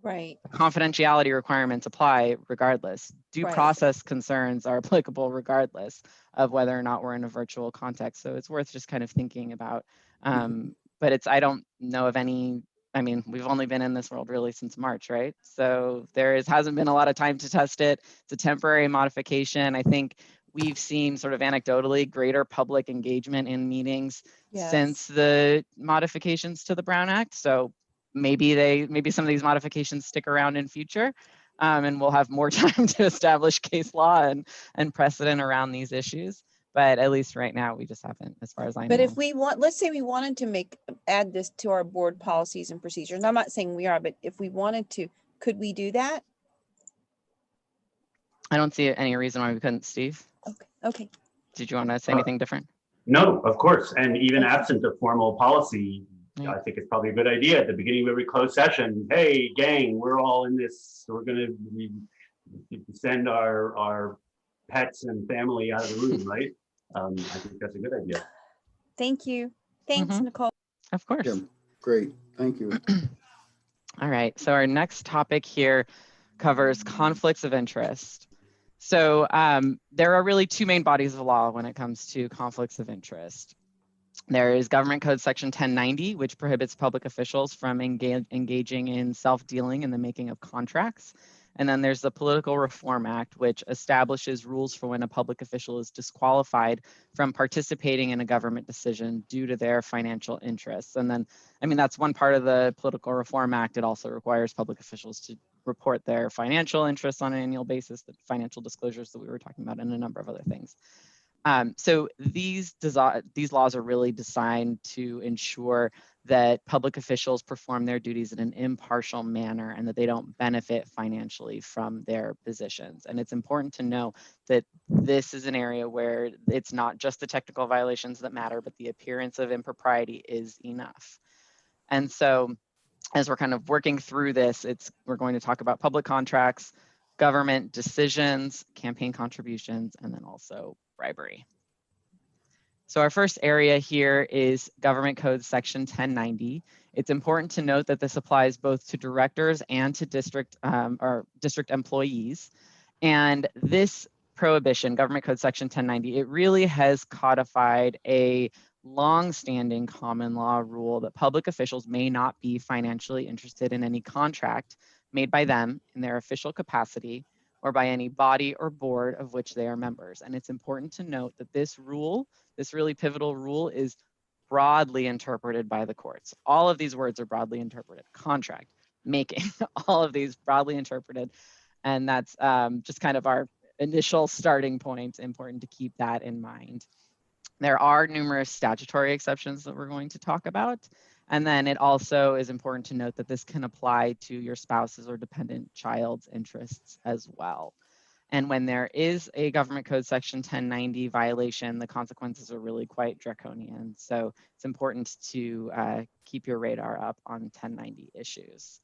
Right, confidentiality requirements apply regardless. Due Right. process concerns are applicable regardless of whether or not we're in a virtual context. So it's worth just kind of thinking about. But I don't know of any, I mean, we've only been in this world really since March, right? So hasn't been a lot of time to test it. It's a temporary modification. I think we've seen sort of anecdotally greater public engagement in meetings yes. since the modifications to the Brown Act. So maybe some of these modifications stick around in future, and we'll have more time to establish case law and precedent around these issues. But at least right now, we just haven't, as far as I know. But if we want, let's say we wanted to add this to our board policies and procedures, and I'm not saying we are, but if we wanted to, could we do that? I don't see any reason why we couldn't, Steve. Okay. Did you want to say anything different? No, of course. And even Okay. absent of formal policy, Yeah. I think it's probably a good idea at the beginning of every closed session. Hey, gang, we're all in this. We're going to send our pets and family out of the room, right? I think that's a good idea. Thank you. Thanks, Mhm. Nicole. Of course. Yeah, great, thank you. All right, so our next topic here covers conflicts of interest. So there are really two main bodies of law when it comes to conflicts of interest. There is Government Code Section 1090, which prohibits public officials from engaging in self-dealing in the making of contracts. And then there's the Political Reform Act, which establishes rules for when a public official is disqualified from participating in a government decision due to their financial interests. And then, I mean, that's one part of the Political Reform Act. It also requires public officials to report their financial interests on an annual basis, the financial disclosures that we were talking about, and a number of other things. So these laws are really designed to ensure that public officials perform their duties in an impartial manner and that they don't benefit financially from their positions. And it's important to know that this is an area where it's not just the technical violations that matter, but the appearance of impropriety is enough. And so as we're kind of working through this, we're going to talk about public contracts, government decisions, campaign contributions, and then also bribery. So our first area here is Government Code Section 1090. It's important to note that this applies both to directors and to district employees. And this prohibition, Government Code Section 1090, it really has codified a long-standing common law rule that public officials may not be financially interested in any contract made by them in their official capacity or by any body or board of which they are members. And it's important to note that this rule, this really pivotal rule, is broadly interpreted by the courts. All of these words are broadly interpreted. Contract, making, all of these broadly interpreted. And that's just kind of our initial starting point. Important to keep that in mind. There are numerous statutory exceptions that we're going to talk about. And then it also is important to note that this can apply to your spouse's or dependent child's interests as well. And when there is a Government Code Section 1090 violation, the consequences are really quite draconian. So it's important to keep your radar up on 1090 issues.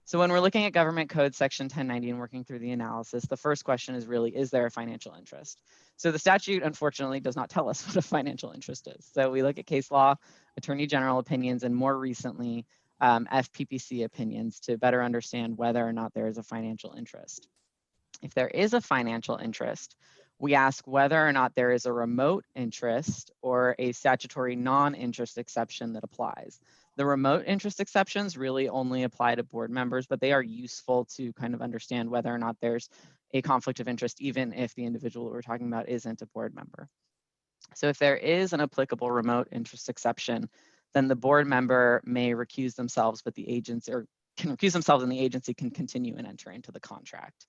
So when we're looking at Government Code Section 1090 and working through the analysis, the first question is really, is there a financial interest? So the statute, unfortunately, does not tell us what a financial interest is. So we look at case law, Attorney General opinions, and more recently, FPPC opinions to better understand whether or not there is a financial interest. If there is a financial interest, we ask whether or not there is a remote interest or a statutory non-interest exception that applies. The remote interest exceptions really only apply to board members, but they are useful to kind of understand whether or not there's a conflict of interest, even if the individual that we're talking about isn't a board member. So if there is an applicable remote interest exception, then the board member may recuse themselves, but the agency can recuse themselves and the agency can continue and enter into the contract.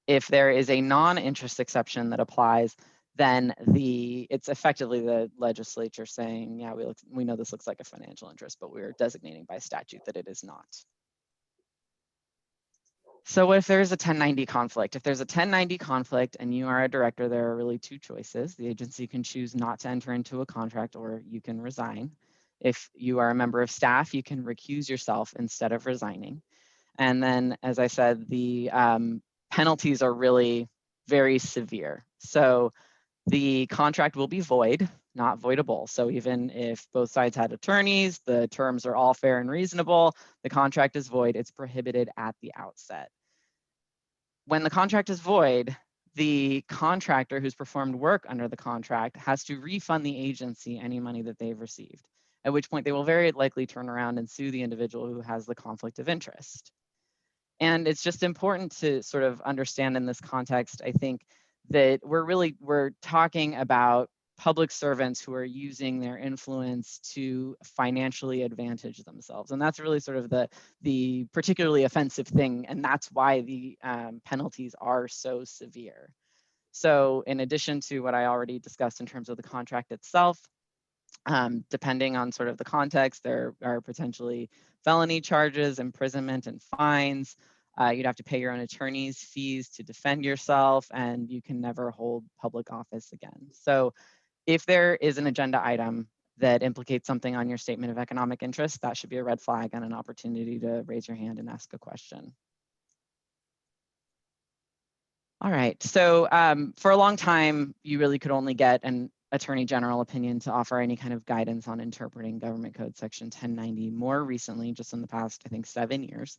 If there is a non-interest exception that applies, then it's effectively the legislature saying, yeah, we know this looks like a financial interest, but we're designating by statute that it is not. So if there's a 1090 conflict, if there's a 1090 conflict and you are a director, there are really two choices. The agency can choose not to enter into a contract or you can resign. If you are a member of staff, you can recuse yourself instead of resigning. And then, as I said, the penalties are really very severe. So the contract will be void not voidable. So even if both sides had attorneys, the terms are all fair and reasonable, the contract is void, it's prohibited at the outset. When the contract is void, the contractor who's performed work under the contract has to refund the agency any money that they've received, at which point they will very likely turn around and sue the individual who has the conflict of interest. And it's just important to sort of understand in this context, I think, that we're talking about public servants who are using their influence to financially advantage themselves. And that's really sort of the particularly offensive thing. And that's why the penalties are so severe. So in addition to what I already discussed in terms of the contract itself, depending on sort of the context, there are potentially felony charges, imprisonment, and fines. You'd have to pay your own attorney's fees to defend yourself, and you can never hold public office again. So if there is an agenda item that implicates something on your statement of economic interest, that should be a red flag and an opportunity to raise your hand and ask a question. All right, so for a long time, you really could only get an Attorney General opinion to offer any kind of guidance on interpreting Government Code Section 1090. More recently, just in the past, I think 7 years,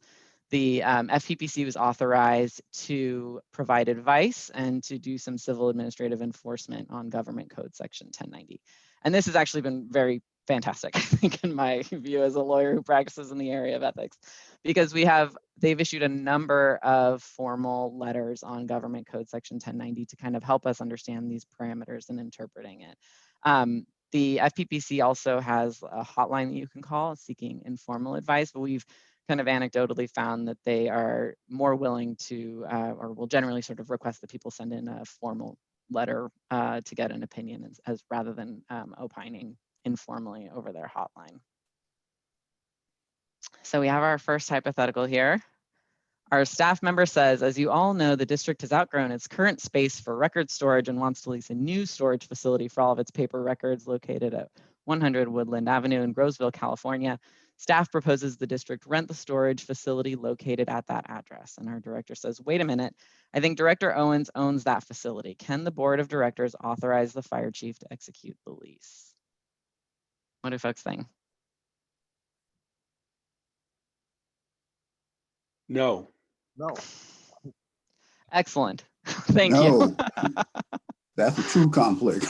the FPPC was authorized to provide advice and to do some civil administrative enforcement on Government Code Section 1090. And this has actually been very fantastic, I think, in my view as a lawyer who practices in the area of ethics, because they've issued a number of formal letters on Government Code Section 1090 to kind of help us understand these parameters and interpreting it. The FPPC also has a hotline that you can call seeking informal advice, but we've kind of anecdotally found that they are more willing to, or will generally sort of request that people send in a formal letter to get an opinion as rather than opining informally over their hotline. So we have our first hypothetical here. Our staff member says, as you all know, the district has outgrown its current space for record storage and wants to lease a new storage facility for all of its paper records located at 100 Woodland Avenue in Groseville, California. Staff proposes the district rent the storage facility located at that address. And our director says, wait a minute, I think Director Owens owns that facility. Can the board of directors authorize the fire chief to execute the lease? What do folks think? No. No. Excellent. Thank you. No, that's a true conflict.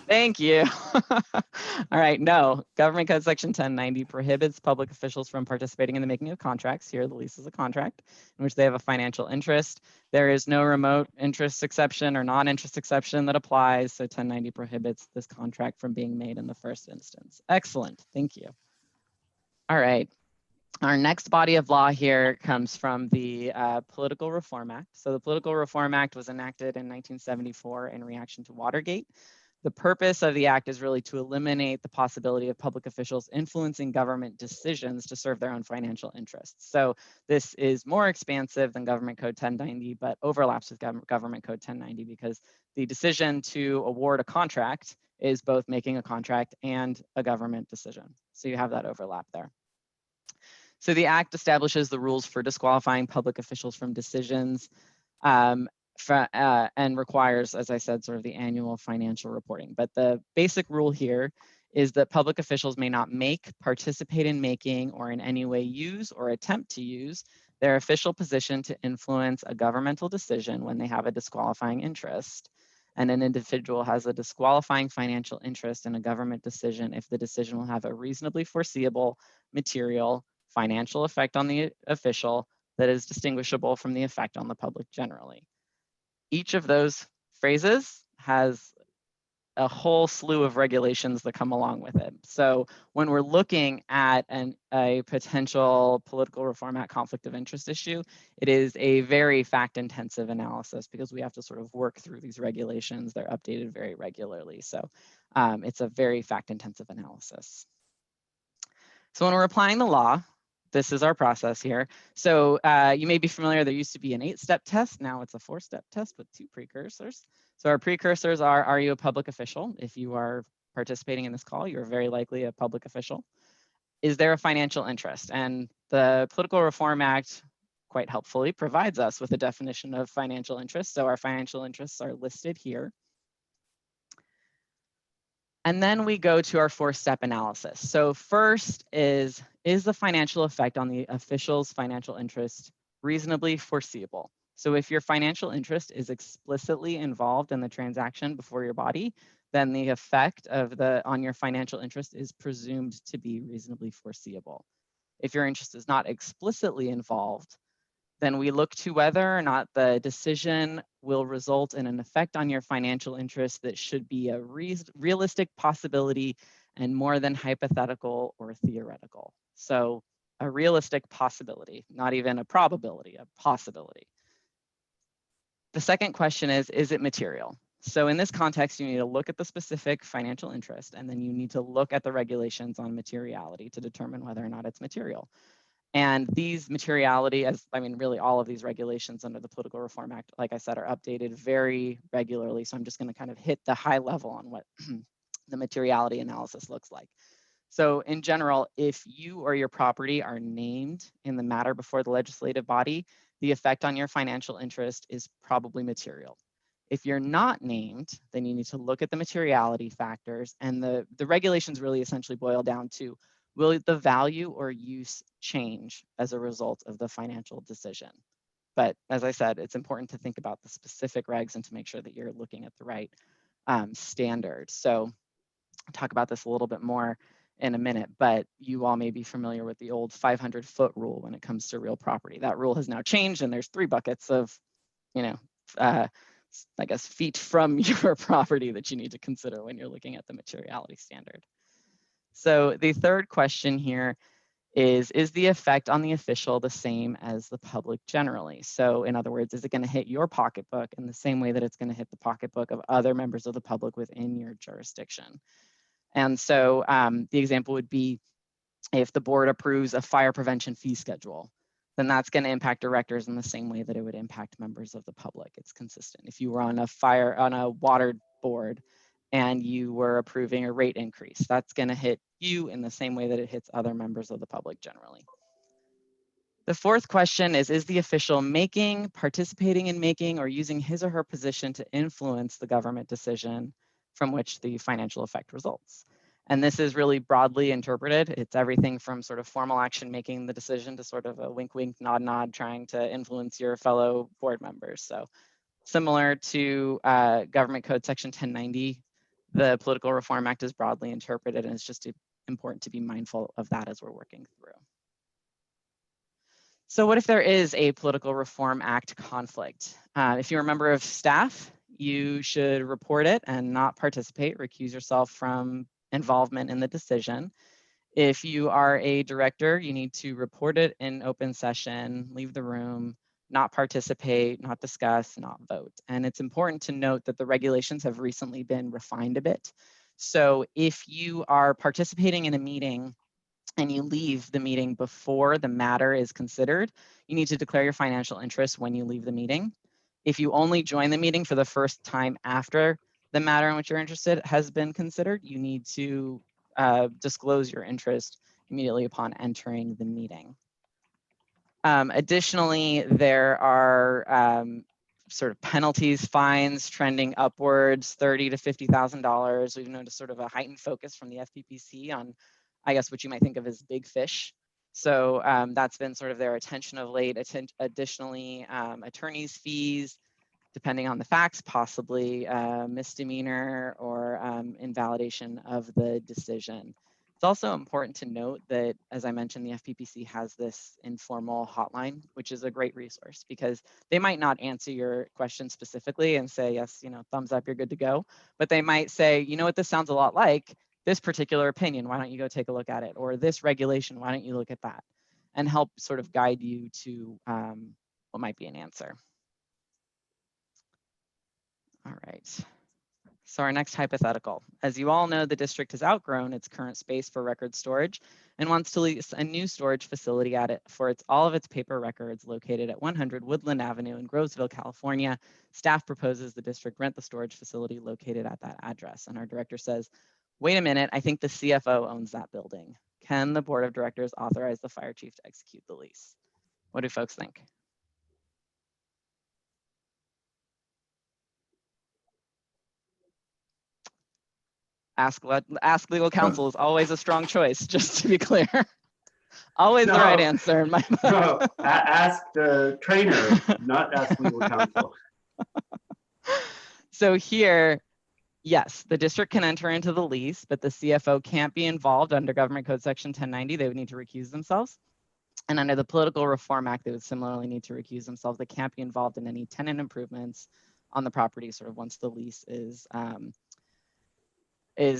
Thank you. All right, no. Government Code Section 1090 prohibits public officials from participating in the making of contracts. Here, the lease is a contract in which they have a financial interest. There is no remote interest exception or non-interest exception that applies. So 1090 prohibits this contract from being made in the first instance. Excellent. Thank you. All right. Our next body of law here comes from the Political Reform Act. So the Political Reform Act was enacted in 1974 in reaction to Watergate. The purpose of the act is really to eliminate the possibility of public officials influencing government decisions to serve their own financial interests. So this is more expansive than Government Code 1090, but overlaps with Government Code 1090 because the decision to award a contract is both making a contract and a government decision. So you have that overlap there. So the act establishes the rules for disqualifying public officials from decisions and requires, as I said, sort of the annual financial reporting. But the basic rule here is that public officials may not make, participate in making, or in any way use or attempt to use their official position to influence a governmental decision when they have a disqualifying interest. And an individual has a disqualifying financial interest in a government decision if the decision will have a reasonably foreseeable material financial effect on the official that is distinguishable from the effect on the public generally. Each of those phrases has a whole slew of regulations that come along with it. So when we're looking at a potential Political Reform Act conflict of interest issue, it is a very fact-intensive analysis because we have to sort of work through these regulations. They're updated very regularly. So it's a very fact-intensive analysis. So when we're applying the law, this is our process here. So you may be familiar, there used to be an 8-step test. Now it's a 4-step test with 2 precursors. So our precursors are you a public official? If you are participating in this call, you're very likely a public official. Is there a financial interest? And the Political Reform Act quite helpfully provides us with a definition of financial interest. So our financial interests are listed here. And then we go to our 4-step analysis. So first is the financial effect on the official's financial interest reasonably foreseeable? So if your financial interest is explicitly involved in the transaction before your body, then the effect on your financial interest is presumed to be reasonably foreseeable. If your interest is not explicitly involved, then we look to whether or not the decision will result in an effect on your financial interest that should be a realistic possibility and more than hypothetical or theoretical. So a realistic possibility, not even a probability, a possibility. The second question is it material? So in this context, you need to look at the specific financial interest, and then you need to look at the regulations on materiality to determine whether or not it's material. And these materiality, really all of these regulations under the Political Reform Act, like I said, are updated very regularly. So I'm just going to kind of hit the high level on what the materiality analysis looks like. So in general, if you or your property are named in the matter before the legislative body, the effect on your financial interest is probably material. If you're not named, then you need to look at the materiality factors, and the regulations really essentially boil down to, will the value or use change as a result of the financial decision? But as I said, it's important to think about the specific regs and to make sure that you're looking at the right standard. So I'll talk about this a little bit more in a minute, but you all may be familiar with the old 500-foot rule when it comes to real property. That rule has now changed, and there's 3 buckets of, I guess, feet from your property that you need to consider when you're looking at the materiality standard. So the third question here is the effect on the official the same as the public generally? So in other words, is it going to hit your pocketbook in the same way that it's going to hit the pocketbook of other members of the public within your jurisdiction? And so the example would be, if the board approves a fire prevention fee schedule, then that's going to impact directors in the same way that it would impact members of the public. It's consistent. If you were on a water board and you were approving a rate increase, that's going to hit you in the same way that it hits other members of the public generally. The fourth question is the official participating in making, or using his or her position to influence the government decision from which the financial effect results? And this is really broadly interpreted. It's everything from sort of formal action making the decision to sort of a wink, wink, nod, nod, trying to influence your fellow board members. So similar to Government Code Section 1090, the Political Reform Act is broadly interpreted, and it's just important to be mindful of that as we're working through. So what if there is a Political Reform Act conflict? If you're a member of staff, you should report it and not participate, recuse yourself from involvement in the decision. If you are a director, you need to report it in open session, leave the room, not participate, not discuss, not vote. And it's important to note that the regulations have recently been refined a bit. So if you are participating in a meeting and you leave the meeting before the matter is considered, you need to declare your financial interest when you leave the meeting. If you only join the meeting for the first time after the matter in which you're interested has been considered, you need to disclose your interest immediately upon entering the meeting. Additionally, there are sort of penalties, fines trending upwards, $30,000 to $50,000. We've noticed sort of a heightened focus from the FPPC on, I guess, what you might think of as big fish. So that's been sort of their attention of late. Additionally, attorney's fees, depending on the facts, possibly misdemeanor or invalidation of the decision. It's also important to note that, as I mentioned, the FPPC has this informal hotline, which is a great resource because they might not answer your question specifically and say, yes, thumbs up, you're good to go. But they might say, you know what, this sounds a lot like this particular opinion. Why don't you go take a look at it? Or this regulation, why don't you look at that? And help sort of guide you to what might be an answer. All right. So our next hypothetical. As you all know, the district has outgrown its current space for record storage and wants to lease a new storage facility at it for all of its paper records located at 100 Woodland Avenue in Grovesville, California. Staff proposes the district rent the storage facility located at that address. And our director says, wait a minute, I think the CFO owns that building. Can the board of directors authorize the fire chief to execute the lease? What do folks think? Ask legal counsel is always a strong choice, just to be clear. Always the right No. answer in my No, book. ask the trainer, not ask legal counsel. So here, yes, the district can enter into the lease, but the CFO can't be involved under Government Code Section 1090. They would need to recuse themselves. And under the Political Reform Act, they would similarly need to recuse themselves. They can't be involved in any tenant improvements on the property sort of once the lease is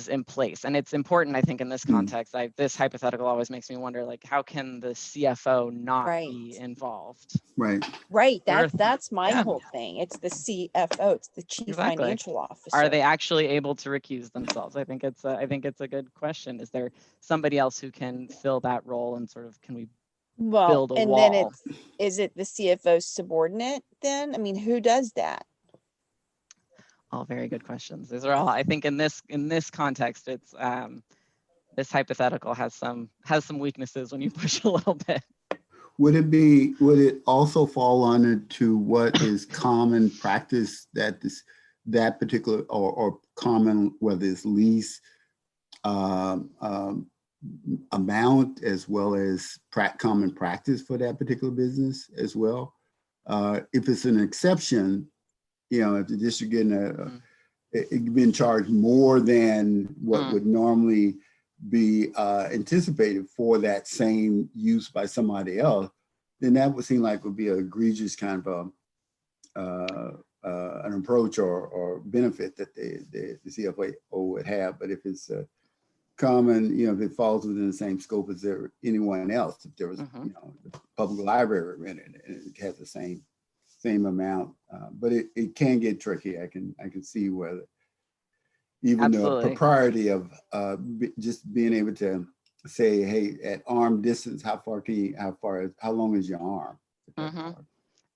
in place. And it's important, I think, in this context, this hypothetical always makes me wonder, like, how can the CFO not Right. be involved? Right. Right, Or- that's my yeah. whole thing. It's the CFO, it's the chief Exactly. financial officer. Are they actually able to recuse themselves? I think it's a good question. Is there somebody else who can fill that role, and sort of, can we Well, build a and wall? then is it the CFO subordinate then? I mean, who does that? All very good questions. These are all, I think, in this context, it's this hypothetical has some weaknesses when you push a little bit. Would it also fall under to what is common practice that that particular or common, whether it's lease amount as well as common practice for that particular business as well? If it's an exception, if the district getting it being charged more than what would normally be anticipated for that same use by somebody else, then that would seem like would be an egregious kind of an approach or benefit that the CFO would have. But if it's common, if it falls within the same scope as anyone else, if there was, the public library rented and it has the same amount, but it can get tricky. I can see where even Absolutely. the propriety of just being able to say, hey, at arm distance, how long is your arm?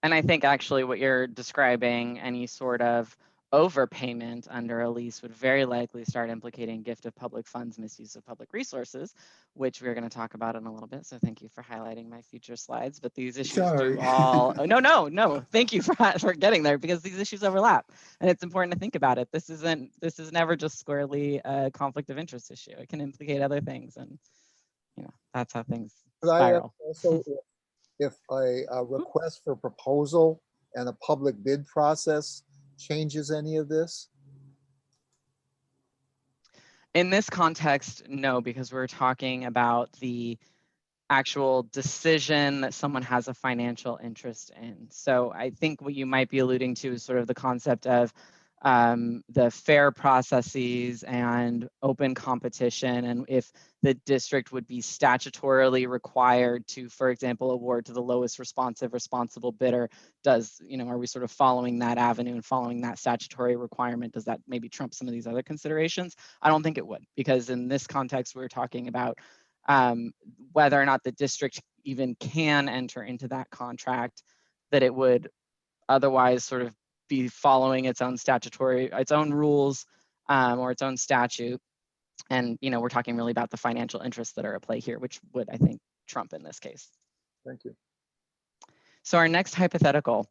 And I think actually what you're describing, any sort of overpayment under a lease, would very likely start implicating gift of public funds, misuse of public resources, which we're going to talk about in a little bit. So thank you for highlighting my future slides. But these issues Sorry. do all, oh, no. Thank you for getting there, because these issues overlap. And it's important to think about it. This is never just squarely a conflict of interest issue. It can implicate other things. And, that's how things Could I spiral. also, if a request for proposal and a public bid process changes any of this? In this context, no, because we're talking about the actual decision that someone has a financial interest in. So I think what you might be alluding to is sort of the concept of the fair processes and open competition, and if the district would be statutorily required to, for example, award to the lowest responsible bidder. Are we sort of following that avenue and following that statutory requirement? Does that maybe trump some of these other considerations? I don't think it would, because in this context, we're talking about whether or not the district even can enter into that contract, that it would otherwise sort of be following its own rules or its own statute. And, we're talking really about the financial interests that are at play here, which would, I think, trump in this case. Thank you. So our next hypothetical,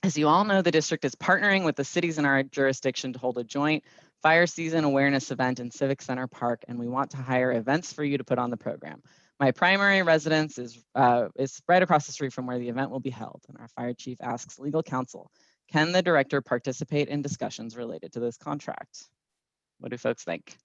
as you all know, the district is partnering with the cities in our jurisdiction to hold a joint fire season awareness event in Civic Center Park, and we want to hire events for you to put on the program. My primary residence is right across the street from where the event will be held, and our fire chief asks legal counsel, can the director participate in discussions related to this contract? What do folks think?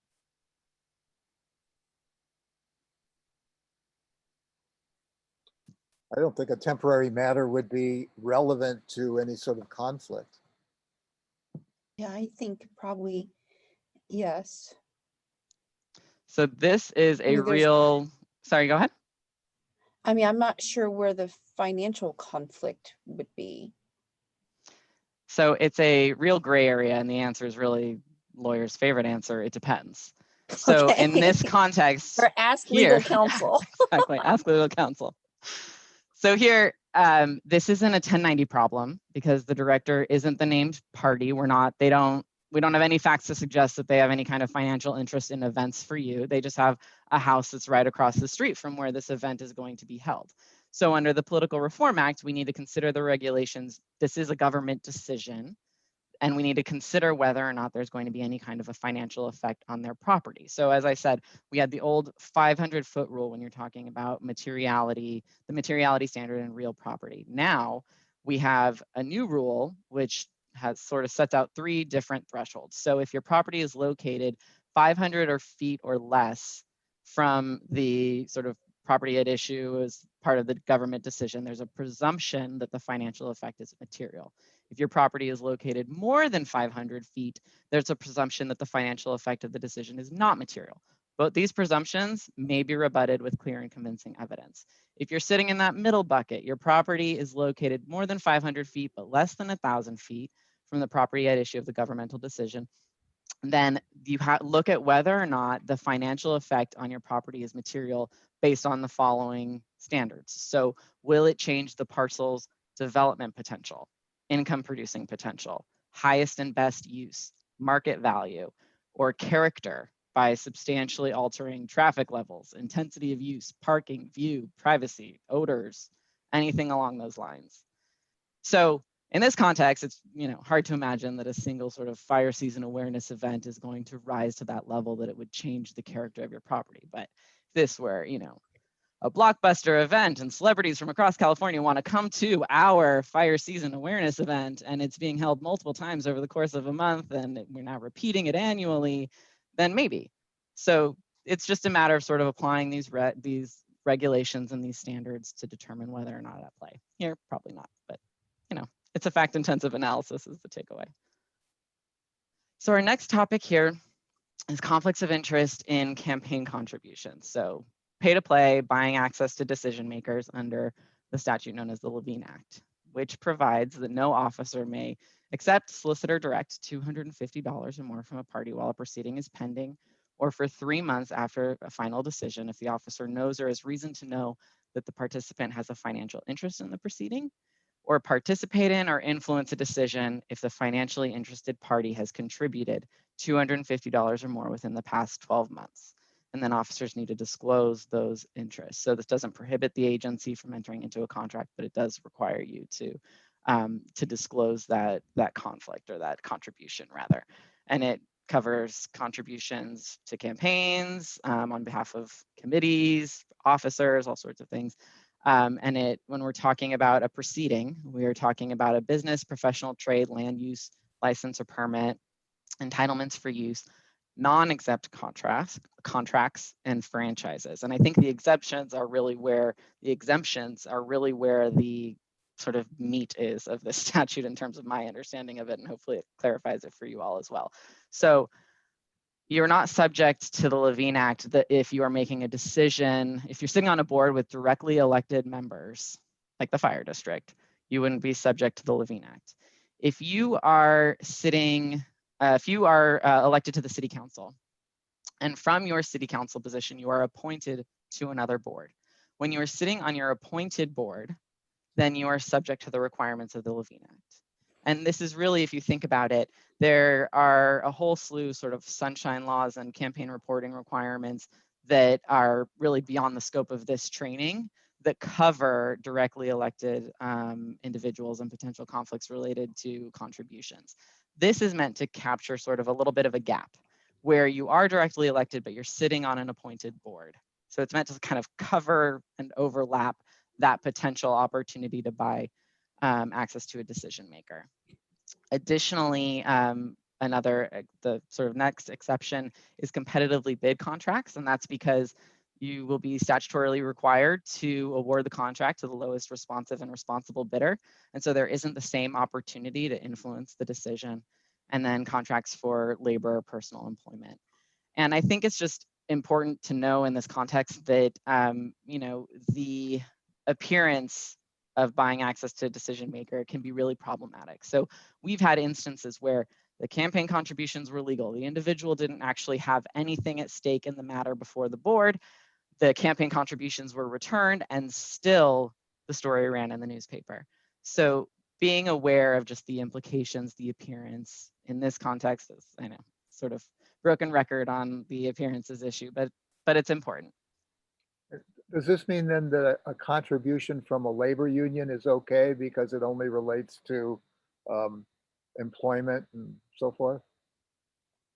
I don't think a temporary matter would be relevant to any sort of conflict. Yeah, I think probably, yes. So this is a real, sorry, go ahead. I mean, I'm not sure where the financial conflict would be. So it's a real gray area, and the answer is really lawyer's favorite answer. It depends. So Okay. in this context, Or ask legal counsel. Exactly, ask legal counsel. So here, this isn't a 1090 problem because the director isn't the named party. We don't have any facts to suggest that they have any kind of financial interest in events for you. They just have a house that's right across the street from where this event is going to be held. So under the Political Reform Act, we need to consider the regulations. This is a government decision. and we need to consider whether or not there's going to be any kind of a financial effect on their property. So as I said, we had the old 500-foot rule when you're talking about materiality, the materiality standard in real property. Now we have a new rule which has sort of sets out 3 different thresholds. So if your property is located 500 feet or less from the sort of property at issue as part of the government decision, there's a presumption that the financial effect is material. If your property is located more than 500 feet, there's a presumption that the financial effect of the decision is not material. But these presumptions may be rebutted with clear and convincing evidence. If you're sitting in that middle bucket, your property is located more than 500 feet, but less than 1,000 feet from the property at issue of the governmental decision, then you look at whether or not the financial effect on your property is material based on the following standards. So will it change the parcel's development potential, income producing potential, highest and best use, market value, or character by substantially altering traffic levels, intensity of use, parking, view, privacy, odors, anything along those lines. So in this context, it's hard to imagine that a single sort of fire season awareness event is going to rise to that level that it would change the character of your property. But if this were, a blockbuster event and celebrities from across California want to come to our fire season awareness event, and it's being held multiple times over the course of a month, and we're now repeating it annually, then maybe. So it's just a matter of sort of applying these regulations and these standards to determine whether or not at play. Here, probably not, but it's a fact-intensive analysis is the takeaway. So our next topic here is conflicts of interest in campaign contributions. So pay to play, buying access to decision makers under the statute known as the Levine Act, which provides that no officer may accept, solicit, or direct $250 or more from a party while a proceeding is pending, or for 3 months after a final decision if the officer knows or has reason to know that the participant has a financial interest in the proceeding, or participate in or influence a decision if the financially interested party has contributed $250 or more within the past 12 months. And then officers need to disclose those interests. So this doesn't prohibit the agency from entering into a contract, but it does require you to disclose that conflict or that contribution rather. And it covers contributions to campaigns on behalf of committees, officers, all sorts of things. And when we're talking about a proceeding, we are talking about a business, professional, trade, land use, license or permit, entitlements for use, non-exempt contracts, and franchises. And I think the exemptions are really where the sort of meat is of this statute in terms of my understanding of it, and hopefully it clarifies it for you all as well. So you're not subject to the Levine Act that if you are making a decision, if you're sitting on a board with directly elected members, like the fire district, you wouldn't be subject to the Levine Act. If you are elected to the city council, and from your city council position, you are appointed to another board. When you are sitting on your appointed board, then you are subject to the requirements of the Levine Act. And this is really, if you think about it, there are a whole slew sort of sunshine laws and campaign reporting requirements that are really beyond the scope of this training that cover directly elected individuals and potential conflicts related to contributions. This is meant to capture sort of a little bit of a gap where you are directly elected, but you're sitting on an appointed board. So it's meant to kind of cover and overlap that potential opportunity to buy access to a decision maker. Additionally, the sort of next exception is competitively bid contracts, and that's because you will be statutorily required to award the contract to the lowest responsive and responsible bidder. And so there isn't the same opportunity to influence the decision. And then contracts for labor or personal employment. And I think it's just important to know in this context that, the appearance of buying access to a decision maker can be really problematic. So we've had instances where the campaign contributions were legal. The individual didn't actually have anything at stake in the matter before the board. The campaign contributions were returned and still the story ran in the newspaper. So being aware of just the implications, the appearance in this context is, I know, sort of broken record on the appearances issue, but it's important. Does this mean then that a contribution from a labor union is okay because it only relates to employment and so forth?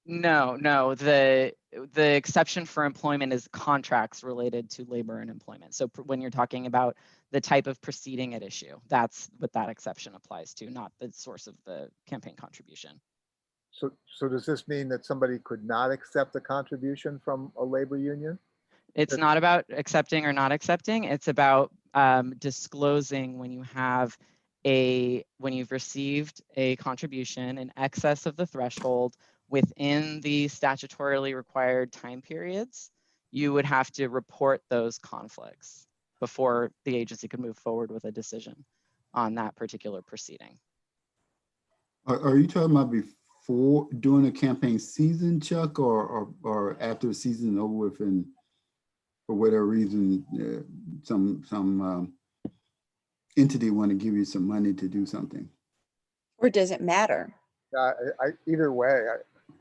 No, no, the exception for employment is contracts related to labor and employment. So when you're talking about the type of proceeding at issue, that's what that exception applies to, not the source of the campaign contribution. So does this mean that somebody could not accept a contribution from a labor union? It's not about accepting or not accepting. It's about disclosing when when you've received a contribution in excess of the threshold within the statutorily required time periods, you would have to report those conflicts before the agency could move forward with a decision on that particular proceeding. Are you talking about before during a campaign season, Chuck, or after the season is over with and for whatever reason, some entity want to give you some money to do something? Or does it matter? Either way,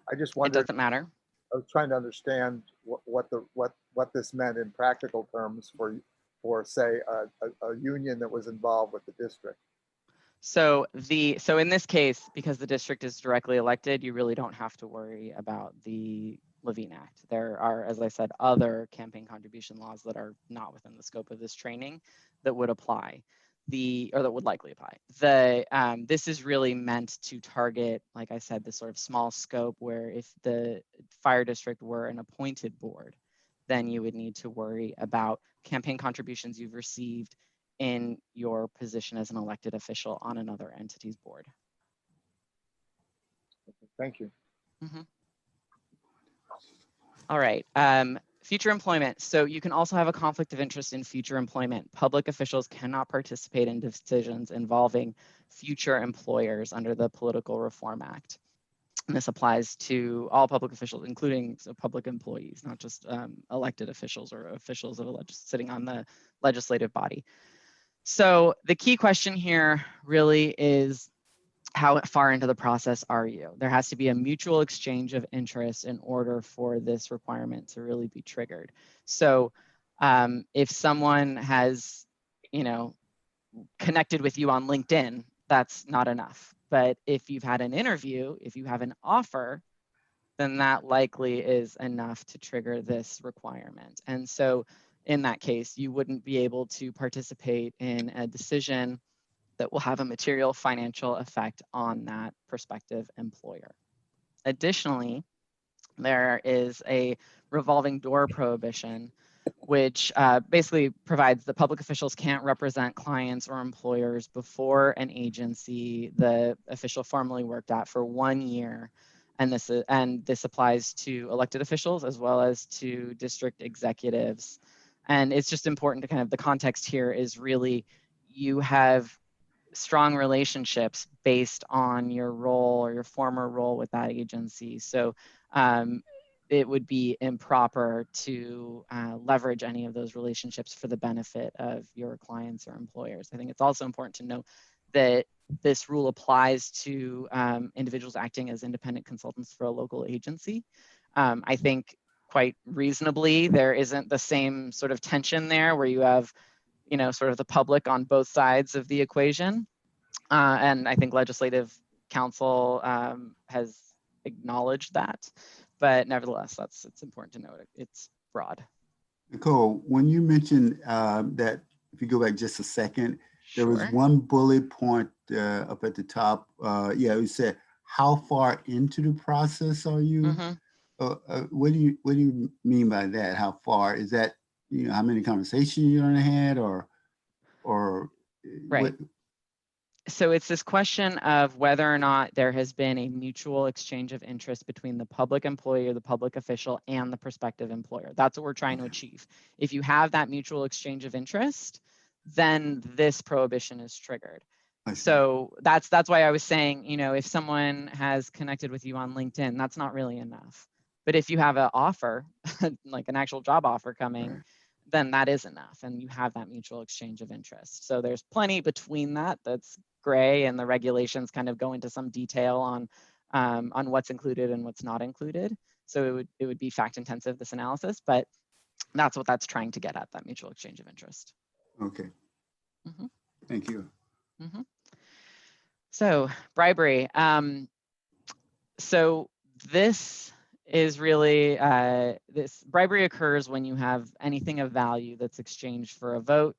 I just It wondered, doesn't matter. I was trying to understand what this meant in practical terms for say, a union that was involved with the district. So in this case, because the district is directly elected, you really don't have to worry about the Levine Act. There are, as I said, other campaign contribution laws that are not within the scope of this training that would apply, or that would likely apply. This is really meant to target, like I said, the sort of small scope where if the fire district were an appointed board, then you would need to worry about campaign contributions you've received in your position as an elected official on another entity's board. Thank you. Mm-hmm. All right. Future employment. So you can also have a conflict of interest in future employment. Public officials cannot participate in decisions involving future employers under the Political Reform Act. And this applies to all public officials, including public employees, not just elected officials or officials sitting on the legislative body. So the key question here really is, how far into the process are you? There has to be a mutual exchange of interest in order for this requirement to really be triggered. So if someone has, connected with you on LinkedIn, that's not enough. But if you've had an interview, if you have an offer, then that likely is enough to trigger this requirement. And so in that case, you wouldn't be able to participate in a decision that will have a material financial effect on that prospective employer. Additionally, there is a revolving door prohibition, which basically provides that public officials can't represent clients or employers before an agency the official formerly worked at for 1 year. And this applies to elected officials as well as to district executives. And it's just important to the context here is really you have strong relationships based on your role or your former role with that agency. So it would be improper to leverage any of those relationships for the benefit of your clients or employers. I think it's also important to note that this rule applies to individuals acting as independent consultants for a local agency. I think quite reasonably, there isn't the same sort of tension there where you have, sort of the public on both sides of the equation. And I think Legislative Council has acknowledged that, but nevertheless, it's important to note it's broad. Nicole, when you mentioned that, if you go back just a second, there was Sure. one bullet point up at the top. It said, how far into the process are you? Mm-hmm. What do you mean by that? How far is that? How many conversations you're gonna had, or right? What? So it's this question of whether or not there has been a mutual exchange of interest between the public employee or the public official and the prospective employer. That's what we're trying to achieve. If you have that mutual exchange of interest, then this prohibition is triggered. So that's why I was saying, if someone has connected with you on LinkedIn, that's not really enough. But if you have an offer, like an actual job offer coming, then that is enough, and you have that mutual exchange of interest. So there's plenty between that's gray, and the regulations kind of go into some detail on what's included and what's not included. So it would be fact intensive, this analysis, but that's what that's trying to get at, that mutual exchange of interest. Okay. Mm-hmm. Thank you. Mm-hmm. So bribery. So this is really, this bribery occurs when you have anything of value that's exchanged for a vote,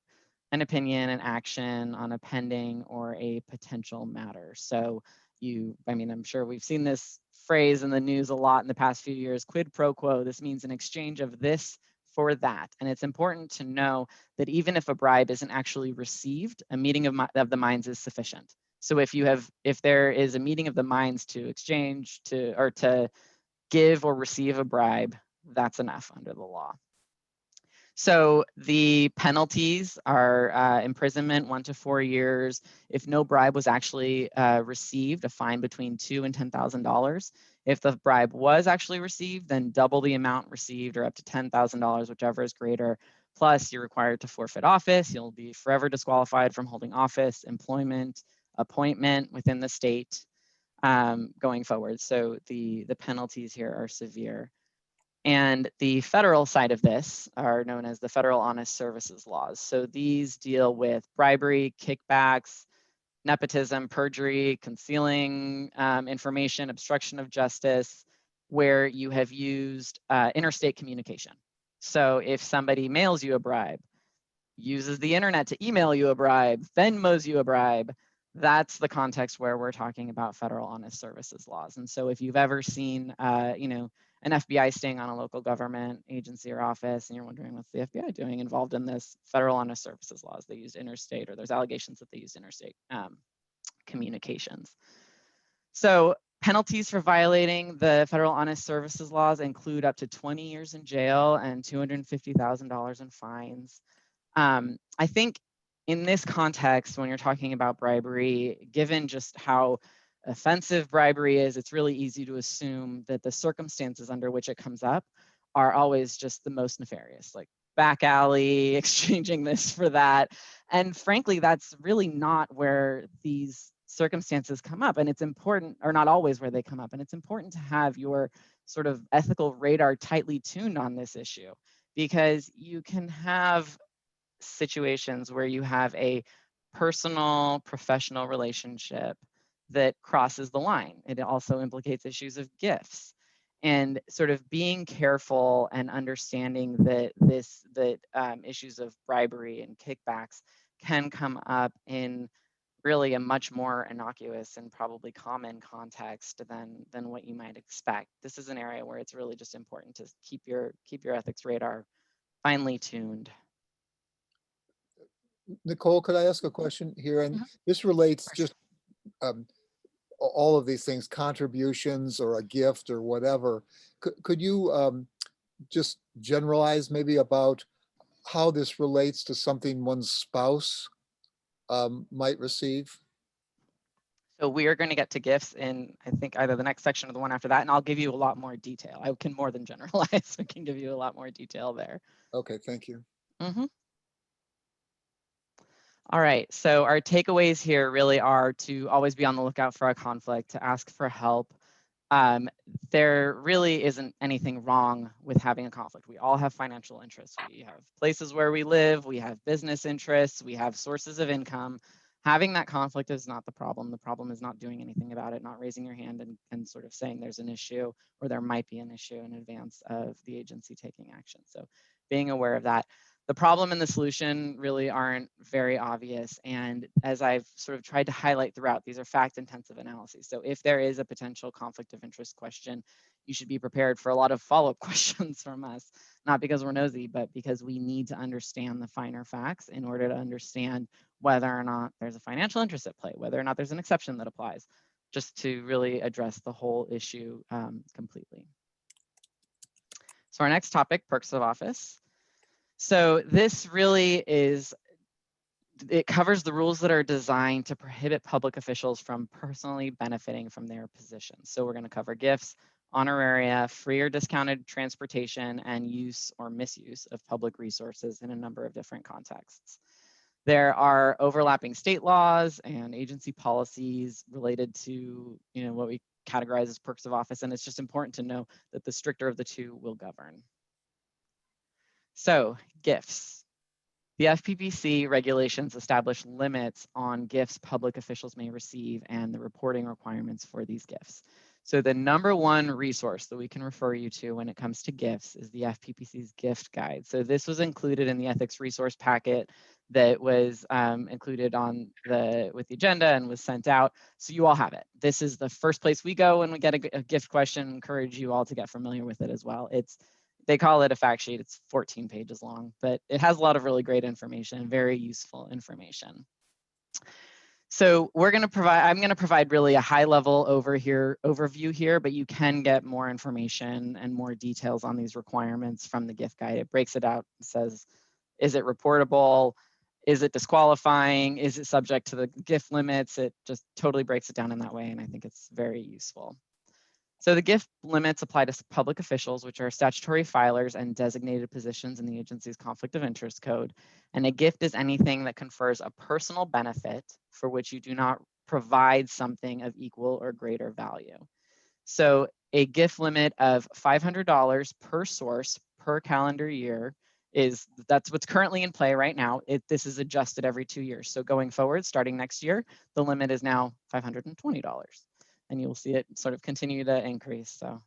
an opinion, an action on a pending or a potential matter. So I mean, I'm sure we've seen this phrase in the news a lot in the past few years, quid pro quo. This means an exchange of this for that. And it's important to know that even if a bribe isn't actually received, a meeting of the minds is sufficient. So if there is a meeting of the minds to exchange or to give or receive a bribe, that's enough under the law. So the penalties are imprisonment 1 to 4 years. If no bribe was actually received, a fine between $2,000 and $10,000. If the bribe was actually received, then double the amount received or up to $10,000, whichever is greater. Plus, you're required to forfeit office. You'll be forever disqualified from holding office, employment, appointment within the state going forward. So the penalties here are severe. And the federal side of this are known as the federal honest services laws. So these deal with bribery, kickbacks, nepotism, perjury, concealing information, obstruction of justice, where you have used interstate communication. So if somebody mails you a bribe, uses the internet to email you a bribe, Venmos you a bribe, that's the context where we're talking about federal honest services laws. And so if you've ever seen, an FBI sting on a local government agency or office, and you're wondering what's the FBI doing involved in this, federal honest services laws, they used interstate, or there's allegations that they used interstate communications. So penalties for violating the federal honest services laws include up to 20 years in jail and $250,000 in fines. I think in this context, when you're talking about bribery, given just how offensive bribery is, it's really easy to assume that the circumstances under which it comes up are always just the most nefarious, like back alley, exchanging this for that. And frankly, that's really not where these circumstances come up. And it's important, or not always where they come up. And it's important to have your sort of ethical radar tightly tuned on this issue, because you can have situations where you have a personal, professional relationship that crosses the line. It also implicates issues of gifts, and sort of being careful and understanding that issues of bribery and kickbacks can come up in really a much more innocuous and probably common context than what you might expect. This is an area where it's really just important to keep your ethics radar finely tuned. Nicole, could I ask a question here? And Mhm. this relates just all of these things, contributions or a gift or whatever. Could you just generalize maybe about how this relates to something one's spouse might receive? So we are going to get to gifts in, I think, either the next section or the one after that, and I'll give you a lot more detail. I can more than generalize. I can give you a lot more detail there. Okay, thank you. Mm-hmm. All right, so our takeaways here really are to always be on the lookout for a conflict, to ask for help. There really isn't anything wrong with having a conflict. We all have financial interests. We have places where we live, we have business interests, we have sources of income. Having that conflict is not the problem. The problem is not doing anything about it, not raising your hand and sort of saying there's an issue or there might be an issue in advance of the agency taking action. So being aware of that. The problem and the solution really aren't very obvious. And as I've sort of tried to highlight throughout, these are fact-intensive analyses. So if there is a potential conflict of interest question, you should be prepared for a lot of follow-up questions from us, not because we're nosy, but because we need to understand the finer facts in order to understand whether or not there's a financial interest at play, whether or not there's an exception that applies, just to really address the whole issue completely. So our next topic, perks of office. So this really it covers the rules that are designed to prohibit public officials from personally benefiting from their positions. So we're going to cover gifts, honoraria, free or discounted transportation, and use or misuse of public resources in a number of different contexts. There are overlapping state laws and agency policies related to, what we categorize as perks of office, and it's just important to know that the stricter of the two will govern. So, gifts. The FPPC regulations establish limits on gifts public officials may receive and the reporting requirements for these gifts. So the number one resource that we can refer you to when it comes to gifts is the FPPC's gift guide. So this was included in the ethics resource packet that was included on with the agenda and was sent out. So you all have it. This is the first place we go when we get a gift question. Encourage you all to get familiar with it as well. They call it a fact sheet. It's 14 pages long, but it has a lot of really great information, very useful information. So I'm going to provide really a high level overview here, but you can get more information and more details on these requirements from the gift guide. It breaks it out and says, is it reportable? Is it disqualifying? Is it subject to the gift limits? It just totally breaks it down in that way, and I think it's very useful. So the gift limits apply to public officials, which are statutory filers and designated positions in the agency's conflict of interest code. And a gift is anything that confers a personal benefit for which you do not provide something of equal or greater value. So a gift limit of $500 per source per calendar year that's what's currently in play right now. This is adjusted every 2 years. So going forward, starting next year, the limit is now $520. And you'll see it sort of continue to increase. So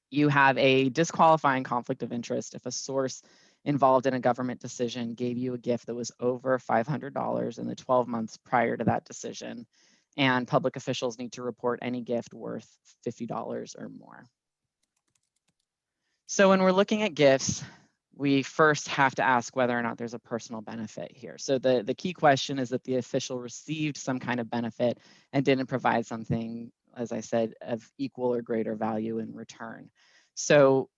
you have a disqualifying conflict of interest if a source involved in a government decision gave you a gift that was over $500 in the 12 months prior to that decision, and public officials need to report any gift worth $50 or more. So when we're looking at gifts, we first have to ask whether or not there's a personal benefit here. So the key question is that the official received some kind of benefit and didn't provide something, as I said, of equal or greater value in return. So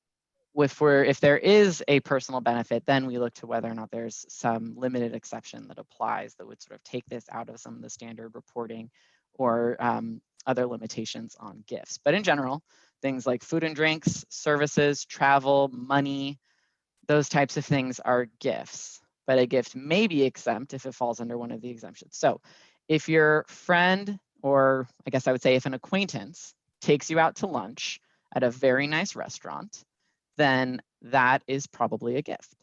if there is a personal benefit, then we look to whether or not there's some limited exception that applies that would sort of take this out of some of the standard reporting or other limitations on gifts. But in general, things like food and drinks, services, travel, money, those types of things are gifts, but a gift may be exempt if it falls under one of the exemptions. So if your friend, or I guess I would say if an acquaintance takes you out to lunch at a very nice restaurant, then that is probably a gift.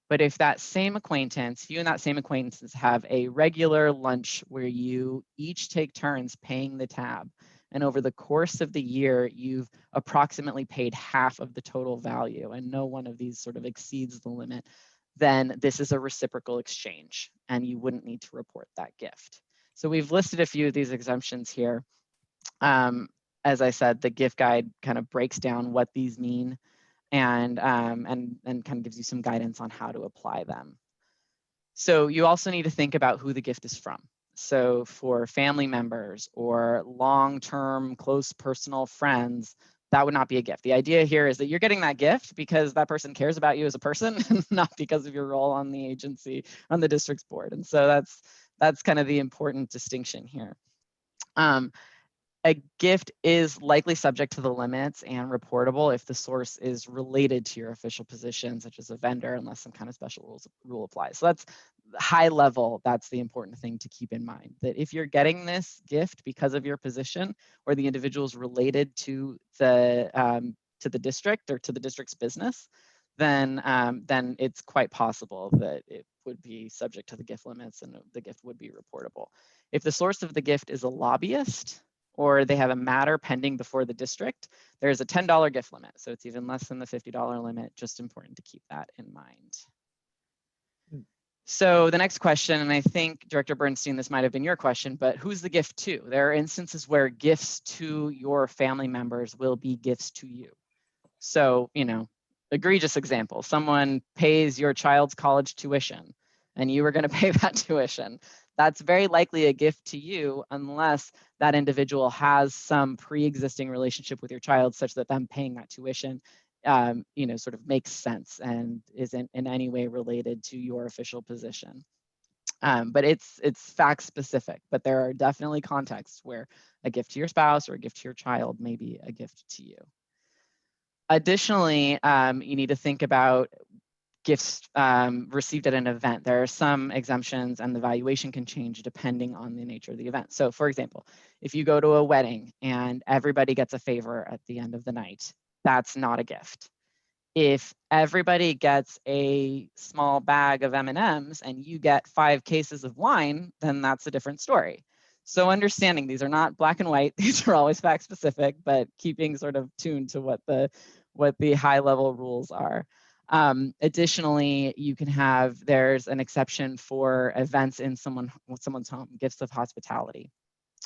But if you and that same acquaintance have a regular lunch where you each take turns paying the tab, and over the course of the year, you've approximately paid half of the total value, and no one of these sort of exceeds the limit, then this is a reciprocal exchange, and you wouldn't need to report that gift. So we've listed a few of these exemptions here. As I said, the gift guide kind of breaks down what these mean and kind of gives you some guidance on how to apply them. So you also need to think about who the gift is from. So for family members or long-term close personal friends, that would not be a gift. The idea here is that you're getting that gift because that person cares about you as a person, not because of your role on the agency, on the district's board. And so that's kind of the important distinction here. A gift is likely subject to the limits and reportable if the source is related to your official position, such as a vendor, unless some kind of special rule applies. So that's high level. That's the important thing to keep in mind, that if you're getting this gift because of your position or the individual is related to the district or to the district's business, then it's quite possible that it would be subject to the gift limits and the gift would be reportable. If the source of the gift is a lobbyist, or they have a matter pending before the district, there's a $10 gift limit. So it's even less than the $50 limit, just important to keep that in mind. So the next question, and I think Director Bernstein, this might have been your question, but who's the gift to? There are instances where gifts to your family members will be gifts to you. So, egregious example, someone pays your child's college tuition and you were going to pay that tuition. That's very likely a gift to you unless that individual has some pre-existing relationship with your child such that them paying that tuition, sort of makes sense and isn't in any way related to your official position. But it's fact specific, but there are definitely contexts where a gift to your spouse or a gift to your child may be a gift to you. Additionally, you need to think about gifts received at an event. There are some exemptions and the valuation can change depending on the nature of the event. So for example, if you go to a wedding and everybody gets a favor at the end of the night, that's not a gift. If everybody gets a small bag of M&Ms and you get 5 cases of wine, then that's a different story. So understanding these are not black and white, these are always fact specific, but keeping sort of tuned to what the high level rules are. Additionally, you can have, there's an exception for events in someone's home, gifts of hospitality.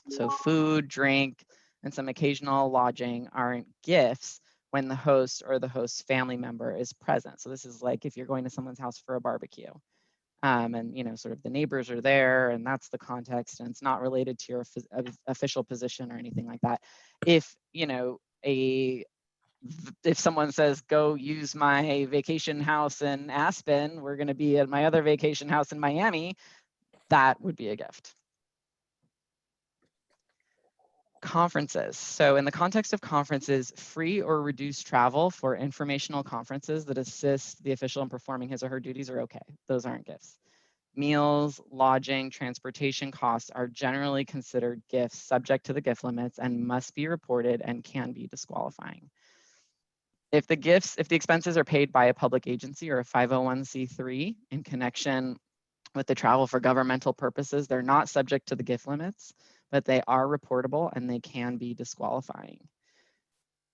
So food, drink, and some occasional lodging aren't gifts when the host or the host's family member is present. So this is like if you're going to someone's house for a barbecue, and sort of the neighbors are there, and that's the context, and it's not related to your official position or anything like that. If if someone says, go use my vacation house in Aspen, we're going to be at my other vacation house in Miami, that would be a gift. Conferences. So in the context of conferences, free or reduced travel for informational conferences that assist the official in performing his or her duties are okay. Those aren't gifts. Meals, lodging, transportation costs are generally considered gifts subject to the gift limits and must be reported and can be disqualifying. If the expenses are paid by a public agency or a 501c3 in connection with the travel for governmental purposes, they're not subject to the gift limits, but they are reportable and they can be disqualifying.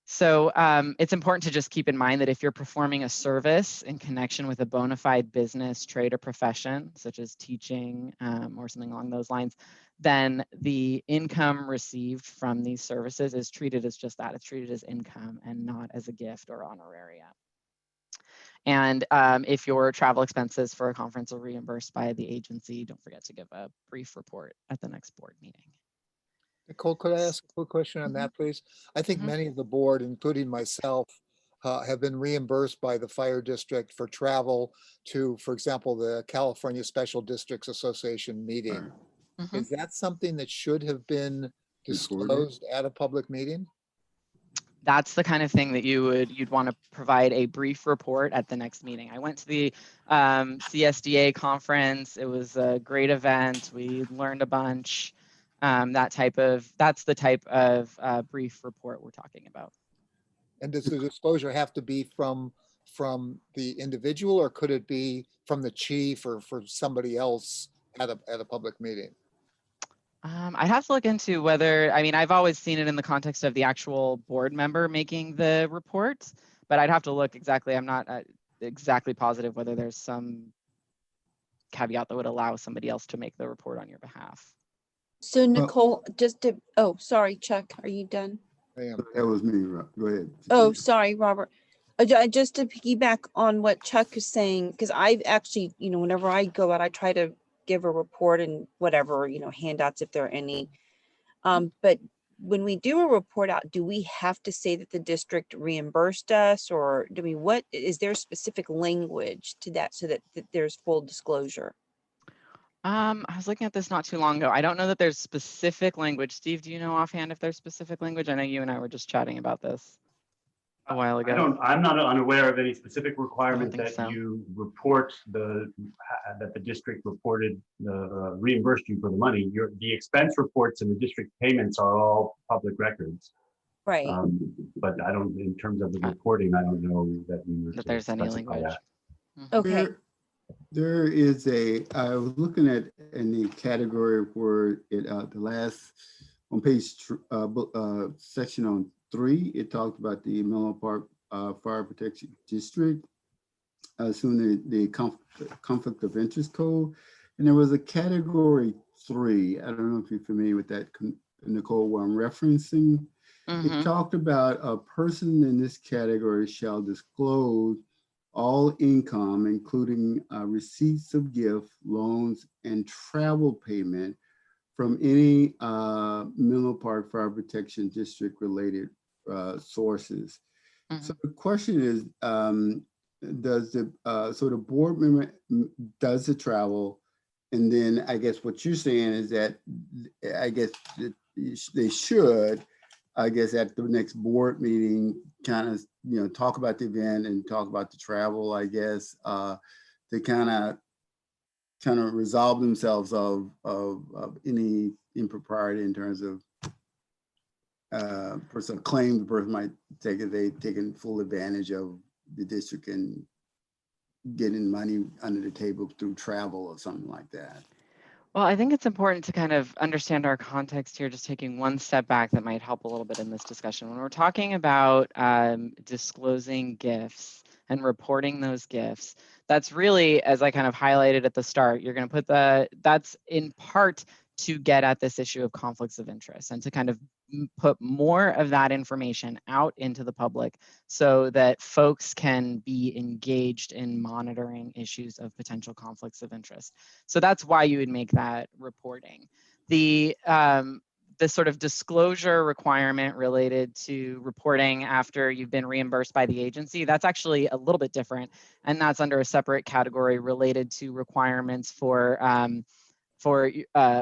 So it's important to just keep in mind that if you're performing a service in connection with a bona fide business, trade, or profession, such as teaching or something along those lines, then the income received from these services is treated as just that. It's treated as income and not as a gift or honoraria. And if your travel expenses for a conference are reimbursed by the agency, don't forget to give a brief report at the next board meeting. Nicole, could I ask a quick question on that, please? I think Mhm. many of the board, including myself, have been reimbursed by the fire district for travel to, for example, the California Special Districts Association meeting. Mhm. Is that something that should have been disclosed at a public meeting? That's the kind of thing that you'd want to provide a brief report at the next meeting. I went to the CSDA conference. It was a great event. We learned a bunch. That's the type of brief report we're talking about. And does the disclosure have to be from the individual, or could it be from the chief or for somebody else at a public meeting? I'd have to look into whether, I've always seen it in the context of the actual board member making the report, but I'd have to look exactly. I'm not exactly positive whether there's some caveat that would allow somebody else to make the report on your behalf. So Nicole, oh, sorry, Chuck, are you done? I am. That was me. Go ahead. Oh, sorry, Robert. Just to piggyback on what Chuck is saying, because I've actually, whenever I go out, I try to give a report and whatever, handouts if there are any. But when we do a report out, do we have to say that the district reimbursed us, or what is there specific language to that so that there's full disclosure? I was looking at this not too long ago. I don't know that there's specific language. Steve, do you know offhand if there's specific language? I know you and I were just chatting about this a while ago. I'm not unaware of any specific requirement think that so. you report that the district reported reimbursed you for the money. The expense reports and the district payments are all public records. Right. But I don't, in terms of the reporting, I don't know that we were That to there's any specify language. that. Okay. There is I was looking at in the category where the last on page section on 3, it talked about the Menlo Park Fire Protection District, assuming the conflict of interest code. And there was a category 3. I don't know if you're familiar with that, Nicole, what I'm referencing. It talked about a person in this category shall disclose all income, including receipts of gift, loans, and travel payment from any Menlo Park Fire Protection District related sources. So the question is, does the board member does the travel? And then I guess what you're saying is that I guess they should, I guess at the next board meeting, kind of, talk about the event and talk about the travel, I guess, to kind of resolve themselves of any impropriety in terms of person claim the person might take it, they've taken full advantage of the district and getting money under the table through travel or something like that? Well, I think it's important to kind of understand our context here, just taking one step back that might help a little bit in this discussion. When we're talking about disclosing gifts and reporting those gifts, that's really, as I kind of highlighted at the start, you're going to put that's in part to get at this issue of conflicts of interest and to kind of put more of that information out into the public so that folks can be engaged in monitoring issues of potential conflicts of interest. So that's why you would make that reporting. The sort of disclosure requirement related to reporting after you've been reimbursed by the agency, that's actually a little bit different. And that's under a separate category related to requirements for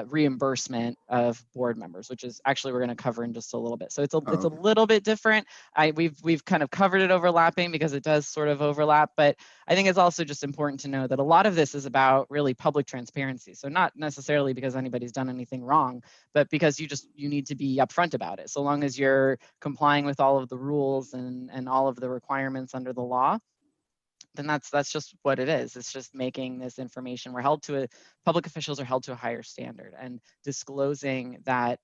reimbursement of board members, which is actually we're going to cover in just a little bit. So it's a little bit different. We've kind of covered it overlapping because it does sort of overlap, but I think it's also just important to know that a lot of this is about really public transparency. So not necessarily because anybody's done anything wrong, but because you need to be upfront about it. So long as you're complying with all of the rules and all of the requirements under the law, then that's just what it is. It's just making this information. Public officials are held to a higher standard, and disclosing that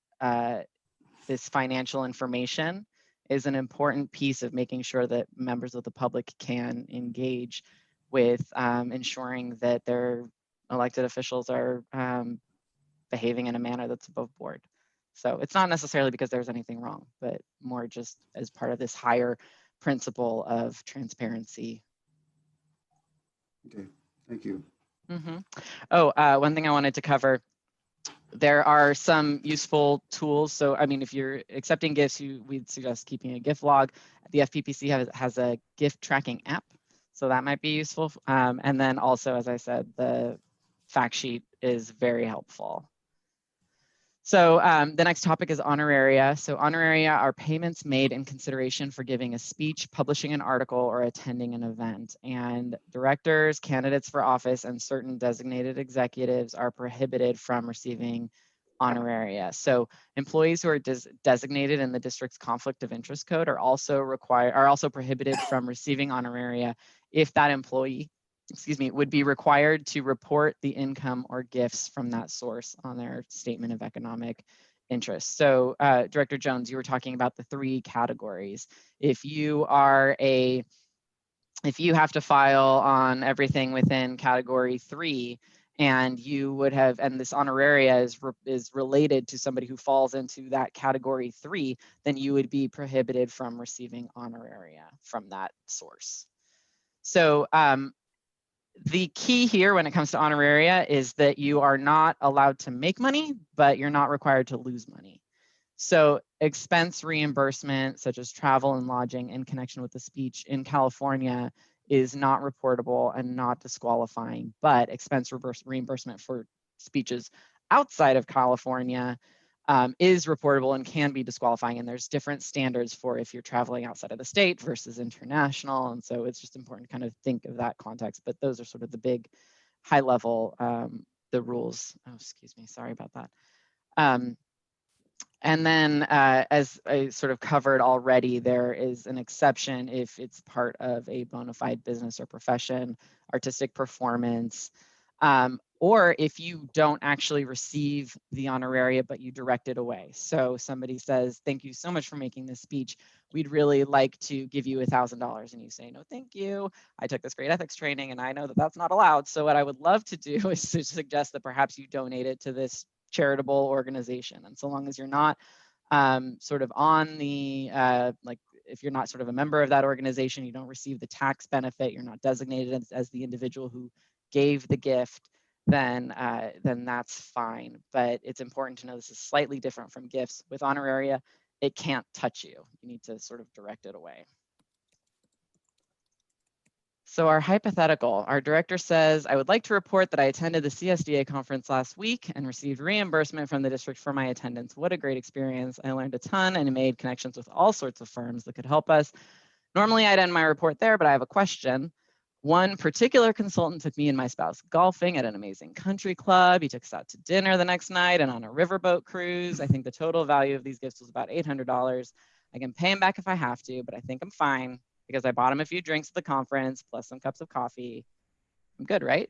this financial information is an important piece of making sure that members of the public can engage with ensuring that their elected officials are behaving in a manner that's above board. So it's not necessarily because there's anything wrong, but more just as part of this higher principle of transparency. Okay, thank you. Mm-hmm. Oh, one thing I wanted to cover, there are some useful tools. So, I mean, if you're accepting gifts, we'd suggest keeping a gift log. The FPPC has a gift tracking app, so that might be useful. And then also, as I said, the fact sheet is very helpful. So the next topic is honoraria. So honoraria are payments made in consideration for giving a speech, publishing an article, or attending an event. And directors, candidates for office, and certain designated executives are prohibited from receiving honoraria. So employees who are designated in the district's conflict of interest code are also prohibited from receiving honoraria if that employee, would be required to report the income or gifts from that source on their statement of economic interest. So Director Jones, you were talking about the 3 categories. If you have to file on everything within category 3, and you would have, and this honoraria is related to somebody who falls into that category 3, then you would be prohibited from receiving honoraria from that source. So the key here when it comes to honoraria is that you are not allowed to make money, but you're not required to lose money. So expense reimbursement, such as travel and lodging in connection with the speech in California, is not reportable and not disqualifying, but expense reimbursement for speeches outside of California is reportable and can be disqualifying. And there's different standards for if you're traveling outside of the state versus international. And so it's just important to kind of think of that context. But those are sort of the big high level, the rules. Oh, excuse me, sorry about that. And then as I sort of covered already, there is an exception if it's part of a bona fide business or profession, artistic performance, or if you don't actually receive the honoraria, but you direct it away. So somebody says, thank you so much for making this speech. We'd really like to give you $1,000. And you say, no, thank you. I took this great ethics training and I know that that's not allowed. So what I would love to do is to suggest that perhaps you donate it to this charitable organization. And so long as you're not sort of on the, if you're not sort of a member of that organization, you don't receive the tax benefit, you're not designated as the individual who gave the gift, then that's fine. But it's important to know this is slightly different from gifts. With honoraria, it can't touch you. You need to sort of direct it away. So our hypothetical, our director says, I would like to report that I attended the CSDA conference last week and received reimbursement from the district for my attendance. What a great experience. I learned a ton and made connections with all sorts of firms that could help us. Normally I'd end my report there, but I have a question. One particular consultant took me and my spouse golfing at an amazing country club. He took us out to dinner the next night and on a riverboat cruise. I think the total value of these gifts was about $800. I can pay him back if I have to, but I think I'm fine. because I bought him a few drinks at the conference plus some cups of coffee. I'm good, right?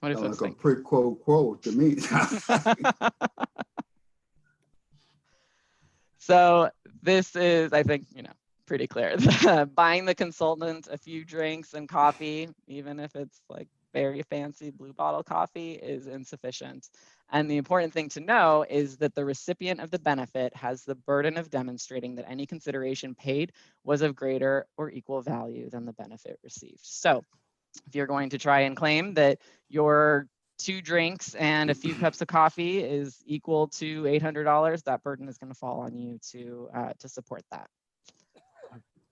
What do Sound folks like a think? pretty quote to me. So this is, I think, pretty clear. Buying the consultant a few drinks and coffee, even if it's like very fancy blue bottle coffee, is insufficient. And the important thing to know is that the recipient of the benefit has the burden of demonstrating that any consideration paid was of greater or equal value than the benefit received. So if you're going to try and claim that your 2 drinks and a few cups of coffee is equal to $800, that burden is going to fall on you to support that.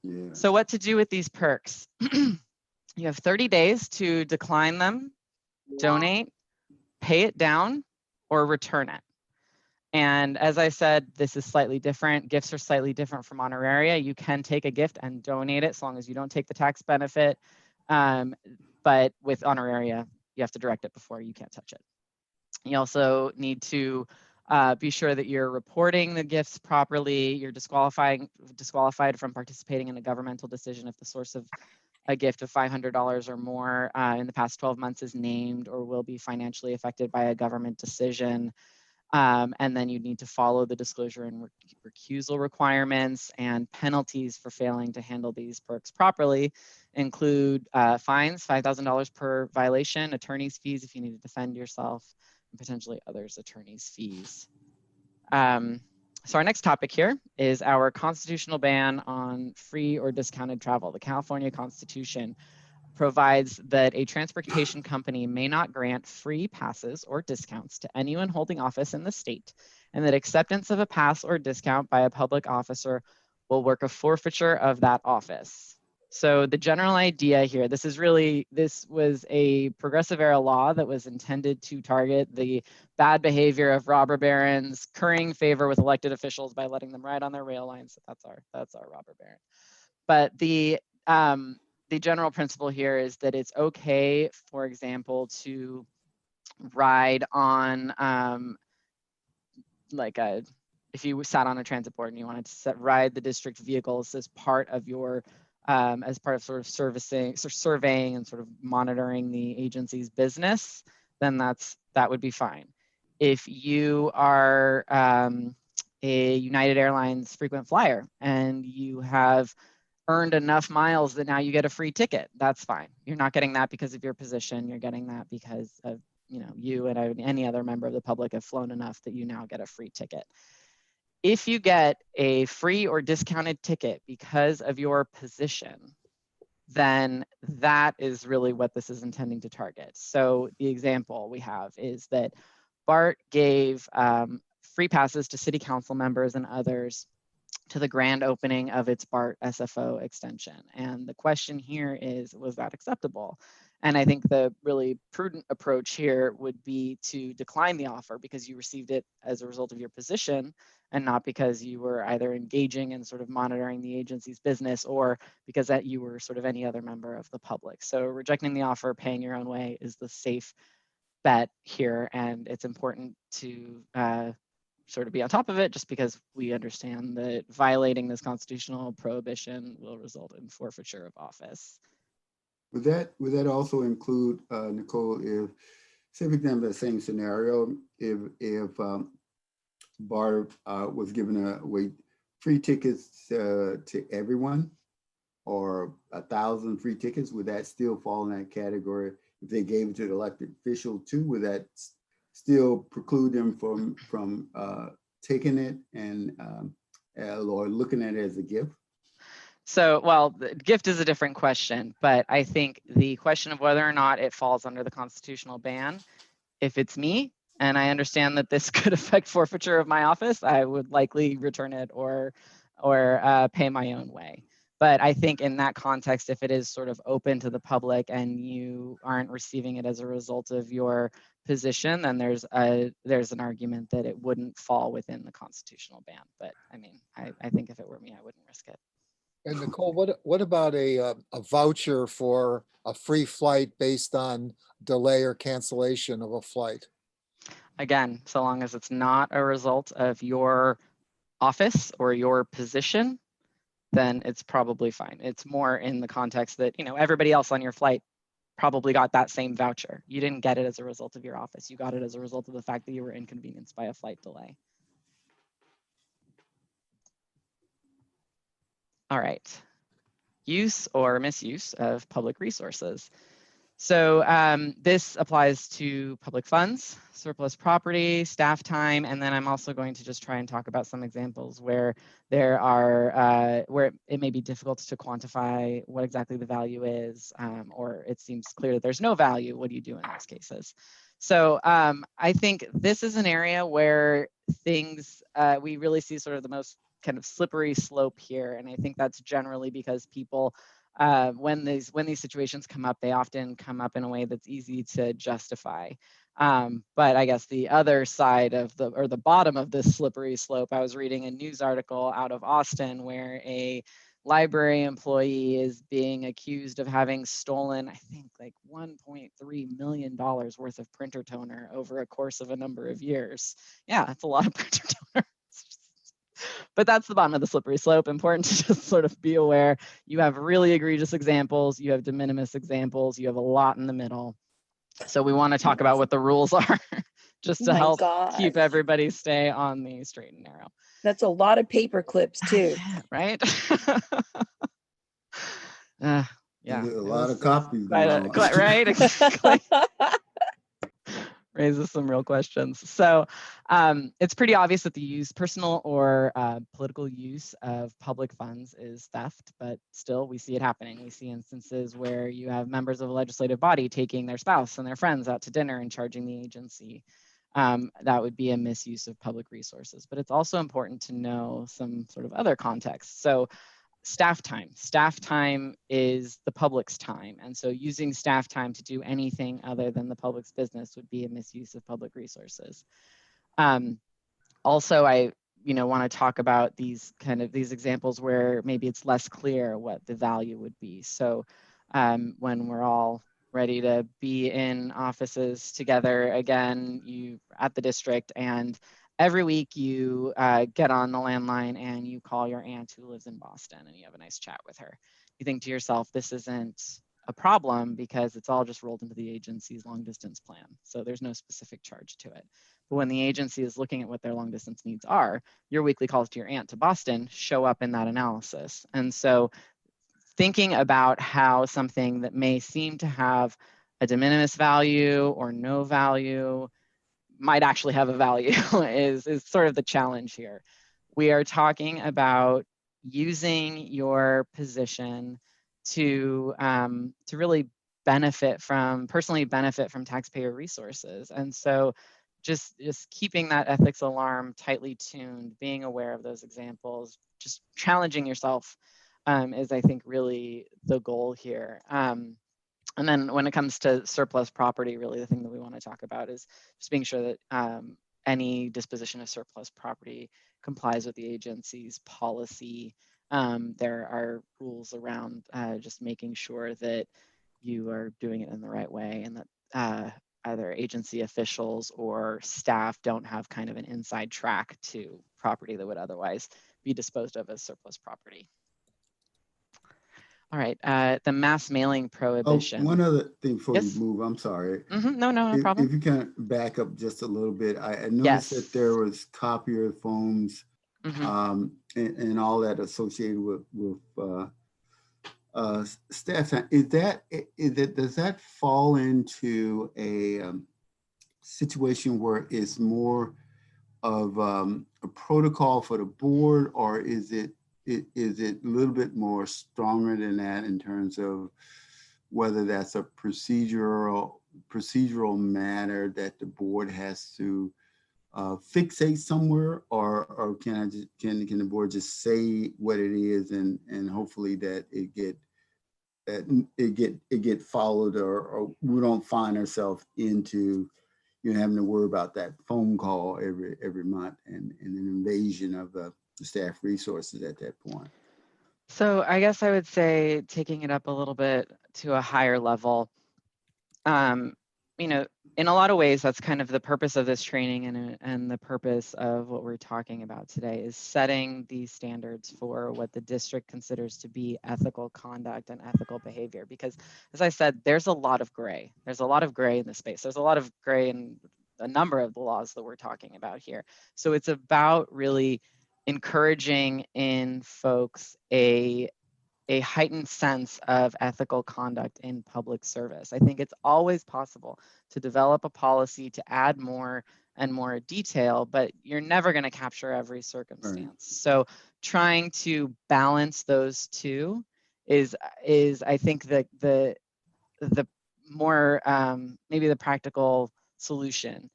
Yeah. So what to do with these perks? You have 30 days to decline them, donate, pay it down, or return it. And as I said, this is slightly different. Gifts are slightly different from honoraria. You can take a gift and donate it as long as you don't take the tax benefit. But with honoraria, you have to direct it before, you can't touch it. You also need to be sure that you're reporting the gifts properly. You're disqualified from participating in a governmental decision if the source of a gift of $500 or more in the past 12 months is named or will be financially affected by a government decision. And then you need to follow the disclosure and recusal requirements, and penalties for failing to handle these perks properly include fines, $5,000 per violation, attorney's fees if you need to defend yourself, and potentially others' attorney's fees. So our next topic here is our constitutional ban on free or discounted travel. The California Constitution provides that a transportation company may not grant free passes or discounts to anyone holding office in the state, and that acceptance of a pass or discount by a public officer will work a forfeiture of that office. So the general idea here, this was a progressive era law that was intended to target the bad behavior of robber barons, currying favor with elected officials by letting them ride on their rail lines. So that's our robber baron. But the general principle here is that it's okay, for example, to ride on if you sat on a transit board and you wanted to ride the district vehicles as part of your sort of surveying and sort of monitoring the agency's business, then that would be fine. If you are a United Airlines frequent flyer and you have earned enough miles that now you get a free ticket, that's fine. You're not getting that because of your position. You're getting that because of, you and any other member of the public have flown enough that you now get a free ticket. If you get a free or discounted ticket because of your position, then that is really what this is intending to target. So the example we have is that BART gave free passes to city council members and others to the grand opening of its BART SFO extension. And the question here is, was that acceptable? And I think the really prudent approach here would be to decline the offer because you received it as a result of your position and not because you were either engaging in sort of monitoring the agency's business or because that you were sort of any other member of the public. So rejecting the offer, paying your own way is the safe bet here. And it's important to sort of be on top of it just because we understand that violating this constitutional prohibition will result in forfeiture of office. Would that also include, Nicole, if, say for example, the same scenario, if BART was given away free tickets to everyone, or 1,000 free tickets, would that still fall in that category? If they gave it to the elected official too, would that still preclude them from taking it and or looking at it as a gift? So, well, the gift is a different question, but I think the question of whether or not it falls under the constitutional ban, if it's me, and I understand that this could affect forfeiture of my office, I would likely return it or pay my own way. But I think in that context, if it is sort of open to the public and you aren't receiving it as a result of your position, then there's an argument that it wouldn't fall within the constitutional ban. But I mean, I think if it were me, I wouldn't risk it. And Nicole, what about a voucher for a free flight based on delay or cancellation of a flight? Again, so long as it's not a result of your office or your position, then it's probably fine. It's more in the context that, you know, everybody else on your flight probably got that same voucher. You didn't get it as a result of your office. You got it as a result of the fact that you were inconvenienced by a flight delay. All right. Use or misuse of public resources. So this applies to public funds, surplus property, staff time, and then I'm also going to just try and talk about some examples where there are, where it may be difficult to quantify what exactly the value is, or it seems clear that there's no value. What do you do in those cases? So I think this is an area where things, we really see sort of the most kind of slippery slope here. And I think that's generally because people, when these situations come up, they often come up in a way that's easy to justify. But I guess the other side of the bottom of this slippery slope, I was reading a news article out of Austin where a library employee is being accused of having stolen, I think, like $1.3 million worth of printer toner over a course of a number of years. Yeah, that's a lot of printer toner. But that's the bottom of the slippery slope. Important to just sort of be aware. You have really egregious examples, you have de minimis examples, you have a lot in the middle. So we want to talk about what the rules are just to Oh my help gosh. keep everybody stay on the straight and narrow. That's a lot of paper clips too. Yeah, right? Yeah. There's a it lot was of copies quite going on. right? Exactly. Raises some real questions. So it's pretty obvious that the personal or political use of public funds is theft, but still we see it happening. We see instances where you have members of a legislative body taking their spouse and their friends out to dinner and charging the agency. That would be a misuse of public resources, but it's also important to know some sort of other context. So staff time is the public's time. And so using staff time to do anything other than the public's business would be a misuse of public resources. Also, I want to talk about these examples where maybe it's less clear what the value would be. So when we're all ready to be in offices together again, you at the district, and every week you get on the landline and you call your aunt who lives in Boston and you have a nice chat with her. You think to yourself, this isn't a problem because it's all just rolled into the agency's long distance plan. So there's no specific charge to it. But when the agency is looking at what their long distance needs are, your weekly calls to your aunt to Boston show up in that analysis. And so thinking about how something that may seem to have a de minimis value or no value might actually have a value is sort of the challenge here. We are talking about using your position to really personally benefit from taxpayer resources. And so just keeping that ethics alarm tightly tuned, being aware of those examples, just challenging yourself is, I think, really the goal here. And then when it comes to surplus property, really the thing that we want to talk about is just being sure that any disposition of surplus property complies with the agency's policy. There are rules around just making sure that you are doing it in the right way, and that either agency officials or staff don't have kind of an inside track to property that would otherwise be disposed of as surplus property. All right, the mass mailing prohibition. One other thing before Yes? you move, I'm sorry. No problem. If you can back up just a little bit, I noticed that there was copier phones and all that associated with staff time. Does that fall into a situation where it's more of a protocol for the board, or is it a little bit more stronger than that in terms of whether that's a procedural matter that the board has to fixate somewhere, or can the board just say what it is and hopefully that it get followed, or we don't find ourselves into having to worry about that phone call every month and an invasion of the staff resources at that point. So I guess I would say, taking it up a little bit to a higher level, you know, in a lot of ways, that's kind of the purpose of this training, and the purpose of what we're talking about today is setting these standards for what the district considers to be ethical conduct and ethical behavior. Because as I said, there's a lot of gray. There's a lot of gray in the space. There's a lot of gray in a number of the laws that we're talking about here. So it's about really encouraging in folks a heightened sense of ethical conduct in public service. I think it's always possible to develop a policy to add more and more detail, but you're never going to capture every circumstance. So trying to balance those two is I think the more maybe the practical solution.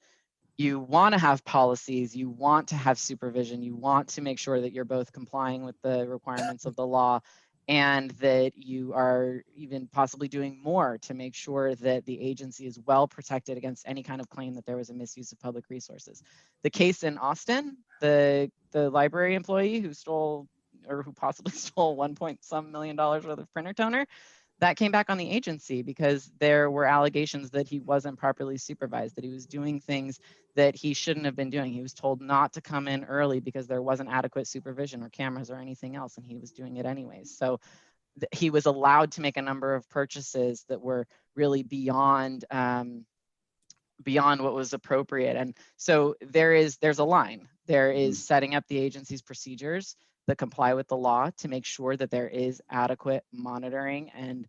You want to have policies, you want to have supervision, you want to make sure that you're both complying with the requirements of the law, and that you are even possibly doing more to make sure that the agency is well protected against any kind of claim that there was a misuse of public resources. The case in Austin, the library employee who stole, or who possibly stole $1 million worth of printer toner, that came back on the agency because there were allegations that he wasn't properly supervised, that he was doing things that he shouldn't have been doing. He was told not to come in early because there wasn't adequate supervision or cameras or anything else, and he was doing it anyways. So he was allowed to make a number of purchases that were really beyond what was appropriate. And so there's a line. There is setting up the agency's procedures that comply with the law to make sure that there is adequate monitoring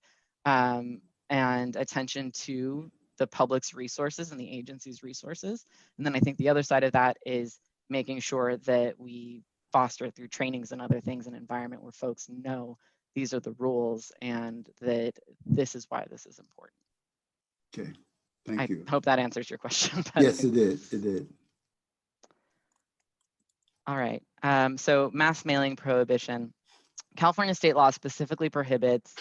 and attention to the public's resources and the agency's resources. And then I think the other side of that is making sure that we foster through trainings and other things an environment where folks know these are the rules and that this is why this is important. Okay, thank you. I hope that answers your question. Yes, it did. It did. All right. So mass mailing prohibition. California state law specifically prohibits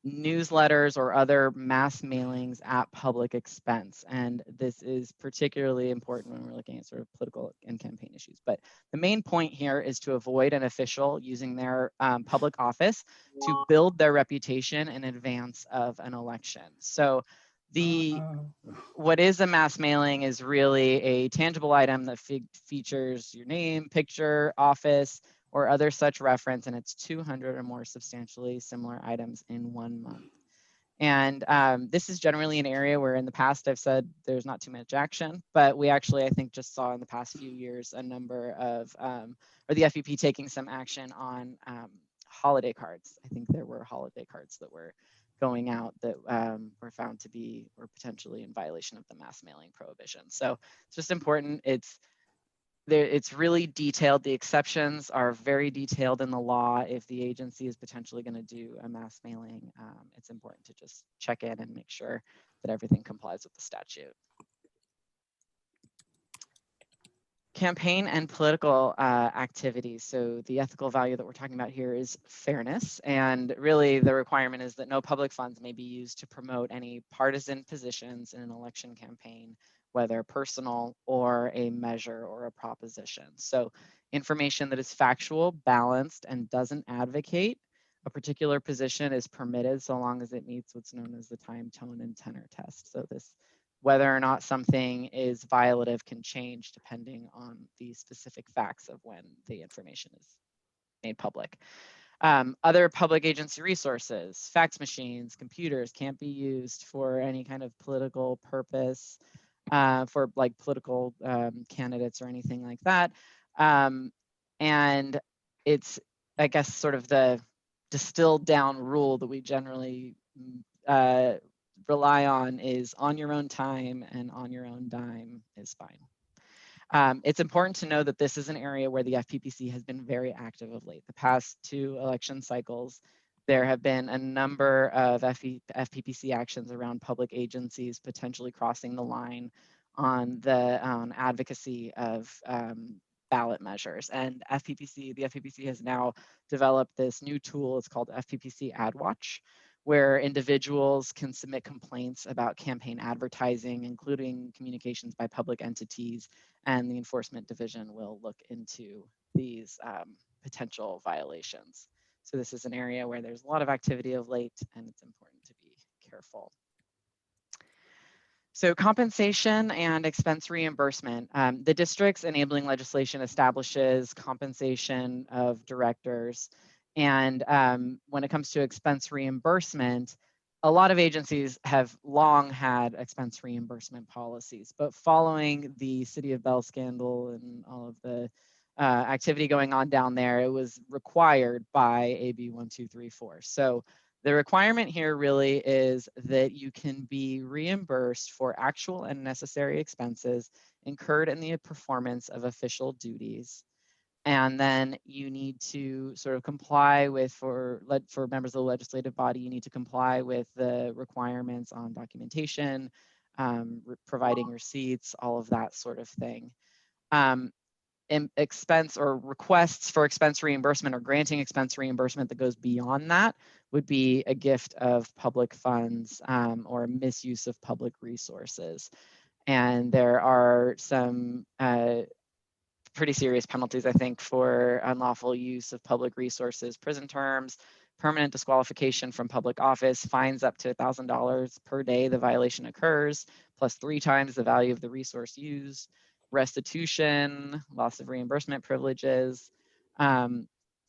newsletters or other mass mailings at public expense. And this is particularly important when we're looking at sort of political and campaign issues. But the main point here is to avoid an official using their public office to build their reputation in advance of an election. So what is a mass mailing is really a tangible item that features your name, picture, office, or other such reference, and it's 200 or more substantially similar items in 1 month. And this is generally an area where in the past I've said there's not too much action, but we actually, I think, just saw in the past few years a number of, or the FEP taking some action on holiday cards. I think there were holiday cards that were going out that were found to be or potentially in violation of the mass mailing prohibition. So it's just important. It's really detailed. The exceptions are very detailed in the law. If the agency is potentially going to do a mass mailing, it's important to just check in and make sure that everything complies with the statute. Campaign and political activities. So the ethical value that we're talking about here is fairness. And really the requirement is that no public funds may be used to promote any partisan positions in an election campaign, whether personal or a measure or a proposition. So information that is factual, balanced, and doesn't advocate a particular position is permitted so long as it meets what's known as the time, tone, and tenor test. So this, whether or not something is violative can change depending on the specific facts of when the information is made public. Other public agency resources, fax machines, computers can't be used for any kind of political purpose, for like political candidates or anything like that. And it's, I guess, sort of the distilled down rule that we generally rely on is on your own time and on your own dime is fine. It's important to know that this is an area where the FPPC has been very active of late. The past 2 election cycles, there have been a number of FPPC actions around public agencies potentially crossing the line on the advocacy of ballot measures. And the FPPC has now developed this new tool. It's called FPPC AdWatch, where individuals can submit complaints about campaign advertising, including communications by public entities, and the enforcement division will look into these potential violations. So this is an area where there's a lot of activity of late, and it's important to be careful. So compensation and expense reimbursement. The district's enabling legislation establishes compensation of directors. And when it comes to expense reimbursement, a lot of agencies have long had expense reimbursement policies, but following the City of Bell scandal and all of the activity going on down there, it was required by AB 1234. So the requirement here really is that you can be reimbursed for actual and necessary expenses incurred in the performance of official duties. And then you need to sort of comply with, for members of the legislative body, you need to comply with the requirements on documentation, providing receipts, all of that sort of thing. Expense or requests for expense reimbursement or granting expense reimbursement that goes beyond that would be a gift of public funds or a misuse of public resources. And there are some pretty serious penalties, I think, for unlawful use of public resources: prison terms, permanent disqualification from public office, fines up to $1,000 per day the violation occurs, plus 3 times the value of the resource used, restitution, loss of reimbursement privileges.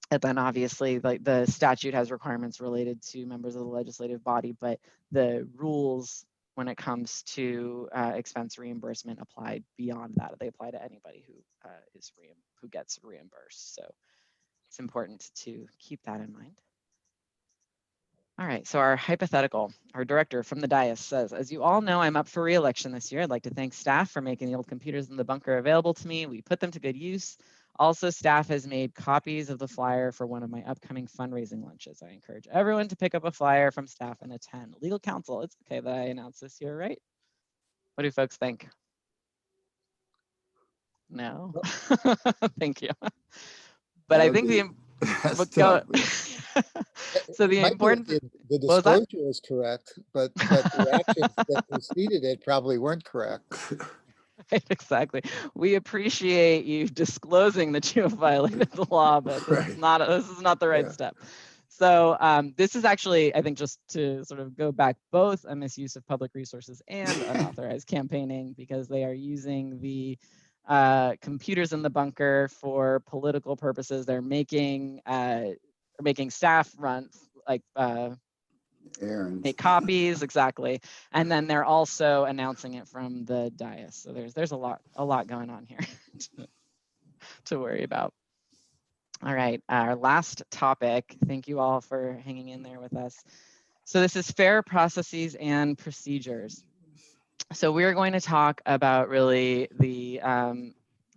And then obviously, like, the statute has requirements related to members of the legislative body, but the rules when it comes to expense reimbursement apply beyond that. They apply to anybody who who gets reimbursed. So it's important to keep that in mind. All right, so our hypothetical, our director from the dais says, as you all know, I'm up for re-election this year. I'd like to thank staff for making the old computers in the bunker available to me. We put them to good use. Also, staff has made copies of the flyer for one of my upcoming fundraising lunches. I encourage everyone to pick up a flyer from staff and attend. Legal counsel, it's okay that I announce this here, right? What do folks think? No, thank you. But I think That's but go, tough. so It the might be important, the what was that? disclosure is correct, but the actions that preceded it probably weren't correct. Right, exactly. We appreciate you disclosing that you have violated the law, but this is not the right Yeah. step. So this is actually, I think, just to sort of go back, both a misuse of public resources and unauthorized campaigning, because they are using the computers in the bunker for political purposes. They're making staff run like Aaron's. make copies, exactly, and then they're also announcing it from the dais. So there's a lot going on here to worry about. All right, our last topic. Thank you all for hanging in there with us. So this is fair processes and procedures. So we're going to talk about really the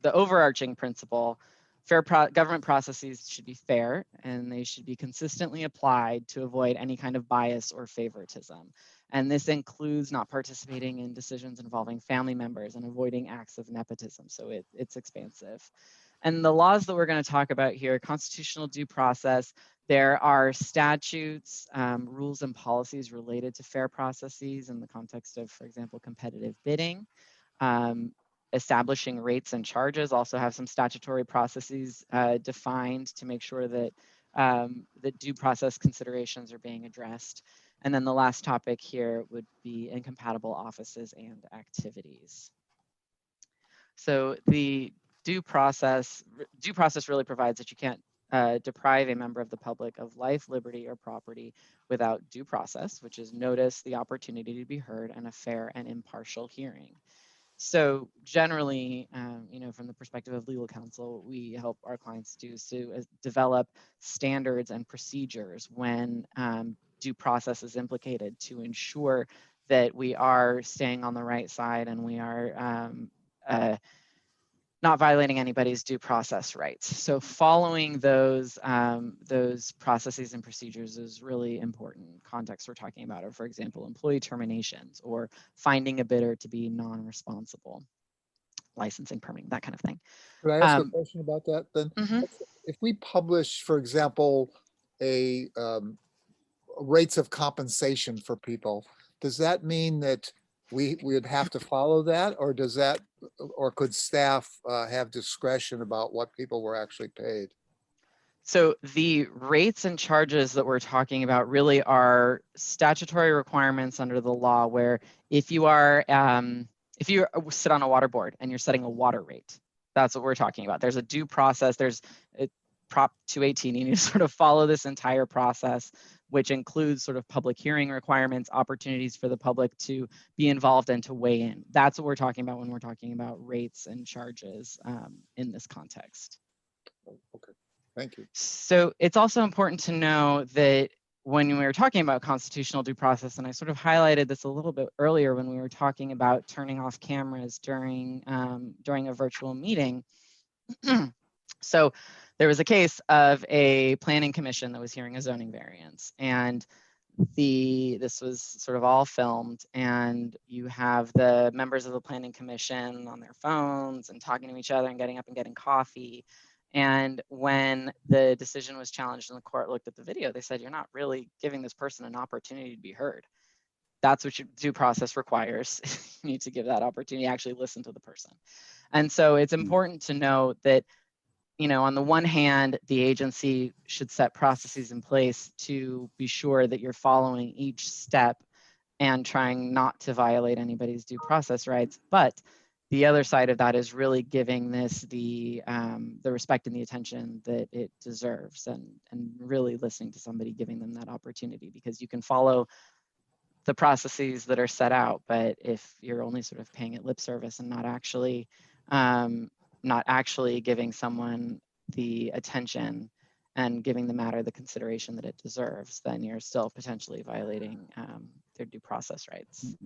overarching principle. Government processes should be fair, and they should be consistently applied to avoid any kind of bias or favoritism. And this includes not participating in decisions involving family members and avoiding acts of nepotism. So it's expansive. And the laws that we're going to talk about here: constitutional due process. There are statutes, rules, and policies related to fair processes in the context of, for example, competitive bidding. Establishing rates and charges also have some statutory processes defined to make sure that the due process considerations are being addressed. And then the last topic here would be incompatible offices and activities. So the due process really provides that you can't deprive a member of the public of life, liberty, or property without due process, which is notice, the opportunity to be heard, and a fair and impartial hearing. So generally, from the perspective of legal counsel, we help our clients to develop standards and procedures when due process is implicated, to ensure that we are staying on the right side and we are not violating anybody's due process rights. So following those processes and procedures is really important. Context we're talking about are, for example, employee terminations or finding a bidder to be non-responsible, licensing, permitting, that kind of thing. Could I ask a question about that then? Mhm. If we publish, for example, a rates of compensation for people, does that mean that we would have to follow that, or could staff have discretion about what people were actually paid? So the rates and charges that we're talking about really are statutory requirements under the law, where if you sit on a water board and you're setting a water rate, that's what we're talking about. There's a due process. There's a Prop 218. You need to sort of follow this entire process, which includes sort of public hearing requirements, opportunities for the public to be involved and to weigh in. That's what we're talking about when we're talking about rates and charges in this context. Okay, thank you. So it's also important to know that when we were talking about constitutional due process, and I sort of highlighted this a little bit earlier when we were talking about turning off cameras during a virtual meeting. So there was a case of a planning commission that was hearing a zoning variance, and this was sort of all filmed, and you have the members of the planning commission on their phones and talking to each other and getting up and getting coffee. And when the decision was challenged and the court looked at the video, they said, you're not really giving this person an opportunity to be heard. That's what your due process requires. You need to give that opportunity, actually listen to the person. And so it's important to know that, on the one hand, the agency should set processes in place to be sure that you're following each step and trying not to violate anybody's due process rights. But the other side of that is really giving this the respect and the attention that it deserves, and really listening to somebody, giving them that opportunity, because you can follow the processes that are set out, but if you're only sort of paying it lip service and not actually giving someone the attention and giving the matter the consideration that it deserves, then you're still potentially violating their due process rights.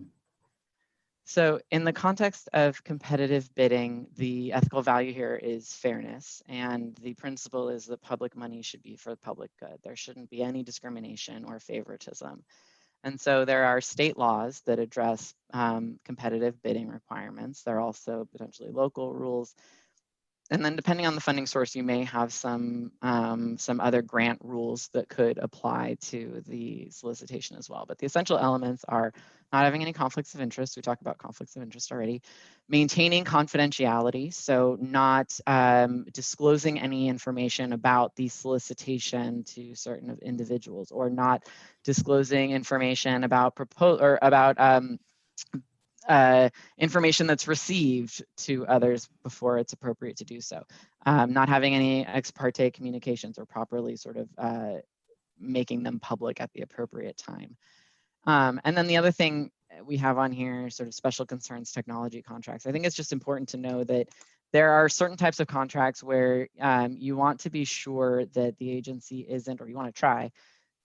So in the context of competitive bidding, the ethical value here is fairness, and the principle is that public money should be for the public good. There shouldn't be any discrimination or favoritism. And so there are state laws that address competitive bidding requirements. There are also potentially local rules. And then depending on the funding source, you may have some other grant rules that could apply to the solicitation as well. But the essential elements are not having any conflicts of interest. We talked about conflicts of interest already. Maintaining confidentiality, so not disclosing any information about the solicitation to certain individuals, or not disclosing information about information that's received to others before it's appropriate to do so. Not having any ex parte communications, or properly sort of making them public at the appropriate time. And then the other thing we have on here, sort of special concerns technology contracts. I think it's just important to know that there are certain types of contracts where you want to be sure that the agency isn't, or you want to try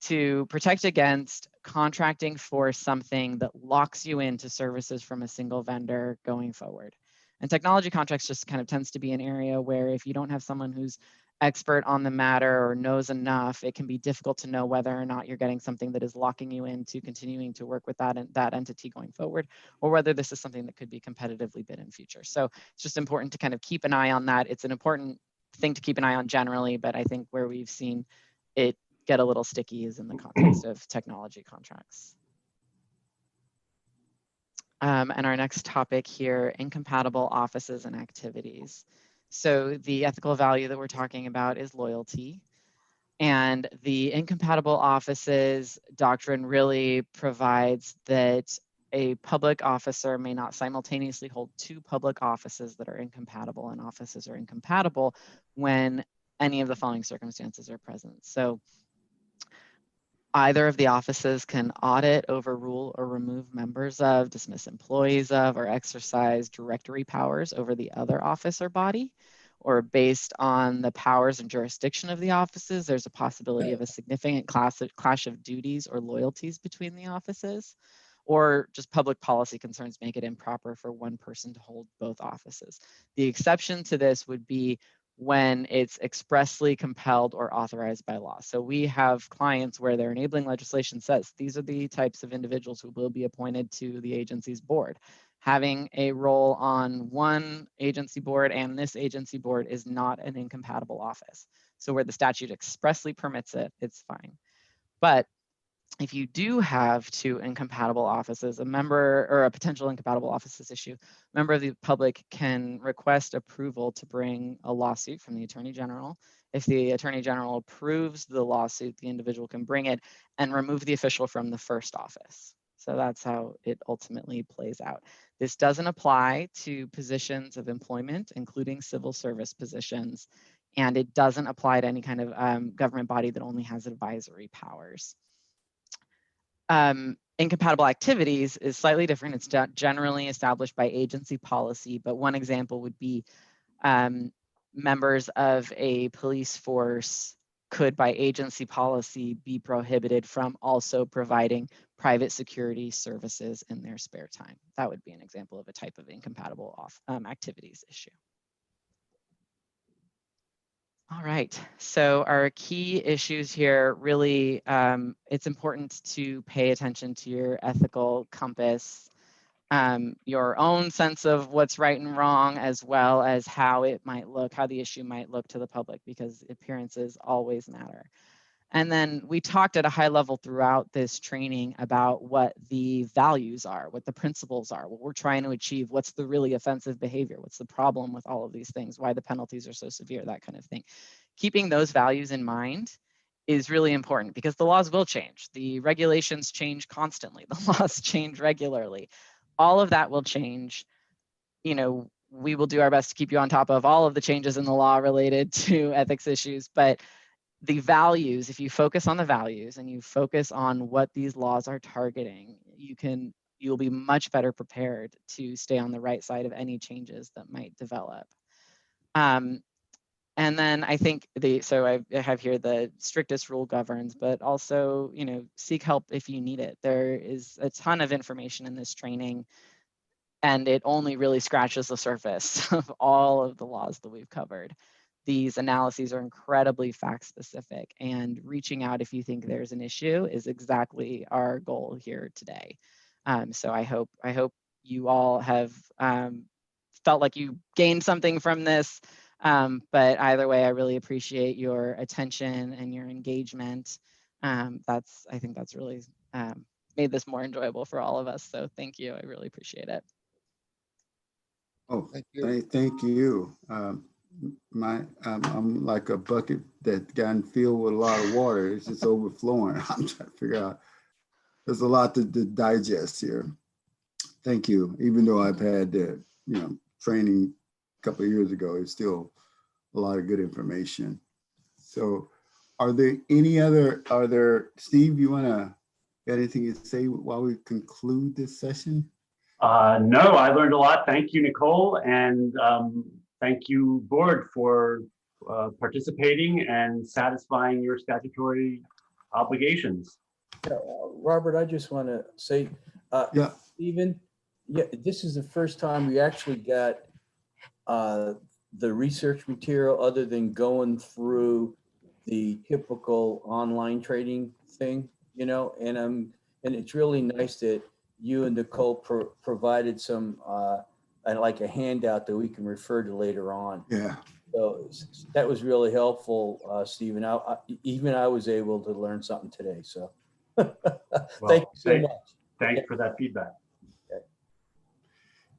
to protect against contracting for something that locks you into services from a single vendor going forward. And technology contracts just kind of tends to be an area where if you don't have someone who's expert on the matter or knows enough, it can be difficult to know whether or not you're getting something that is locking you into continuing to work with that entity going forward, or whether this is something that could be competitively bid in future. So it's just important to kind of keep an eye on that. It's an important thing to keep an eye on generally, but I think where we've seen it get a little sticky is in the context of technology contracts. And our next topic here, incompatible offices and activities. So the ethical value that we're talking about is loyalty. And the incompatible offices doctrine really provides that a public officer may not simultaneously hold two public offices that are incompatible, and offices are incompatible when any of the following circumstances are present. So either of the offices can audit, overrule, or remove members of, dismiss employees of, or exercise directory powers over the other office or body, or based on the powers and jurisdiction of the offices, there's a possibility of a significant clash of duties or loyalties between the offices, or just public policy concerns make it improper for one person to hold both offices. The exception to this would be when it's expressly compelled or authorized by law. So we have clients where their enabling legislation says these are the types of individuals who will be appointed to the agency's board. Having a role on one agency board and this agency board is not an incompatible office. So where the statute expressly permits it, it's fine. But if you do have two incompatible offices, a member or a potential incompatible offices issue, a member of the public can request approval to bring a lawsuit from the Attorney General. If the Attorney General approves the lawsuit, the individual can bring it and remove the official from the first office. So that's how it ultimately plays out. This doesn't apply to positions of employment, including civil service positions, and it doesn't apply to any kind of government body that only has advisory powers. Incompatible activities is slightly different. It's generally established by agency policy, but one example would be members of a police force could, by agency policy, be prohibited from also providing private security services in their spare time. That would be an example of a type of incompatible activities issue. All right, so our key issues here, really, it's important to pay attention to your ethical compass, your own sense of what's right and wrong, as well as how it might look, how the issue might look to the public, because appearances always matter. And then we talked at a high level throughout this training about what the values are, what the principles are, what we're trying to achieve, what's the really offensive behavior, what's the problem with all of these things, why the penalties are so severe, that kind of thing. Keeping those values in mind is really important because the laws will change. The regulations change constantly. The laws change regularly. All of that will change. You know, we will do our best to keep you on top of all of the changes in the law related to ethics issues, but the values, if you focus on the values and you focus on what these laws are targeting, you'll be much better prepared to stay on the right side of any changes that might develop. And then I think so I have here the strictest rule governs, but also, you know, seek help if you need it. There is a ton of information in this training, and it only really scratches the surface of all of the laws that we've covered. These analyses are incredibly fact specific, and reaching out if you think there's an issue is exactly our goal here today. So I hope you all have felt like you gained something from this. But either way, I really appreciate your attention and your engagement. I think that's really made this more enjoyable for all of us. So thank you. I really appreciate it. Oh, Thank you. thank you. I'm like a bucket that gotten filled with a lot of water. It's just overflowing. I'm trying to figure out. There's a lot to digest here. Thank you. Even though I've had training a couple of years ago, it's still a lot of good information. So, are there Steve? You got anything to say while we conclude this session? No, I learned a lot. Thank you, Nicole, and thank you, board, for participating and satisfying your statutory obligations. Yeah, Robert, I just want to say, Yeah. Stephen, yeah, this is the first time we actually got the research material other than going through the typical online trading thing, you know, and it's really nice that you and Nicole provided some like a handout that we can refer to later on. Yeah. So that was really helpful, Stephen. Even I was able to learn something today. So thank you so much. Thanks for that feedback. Okay.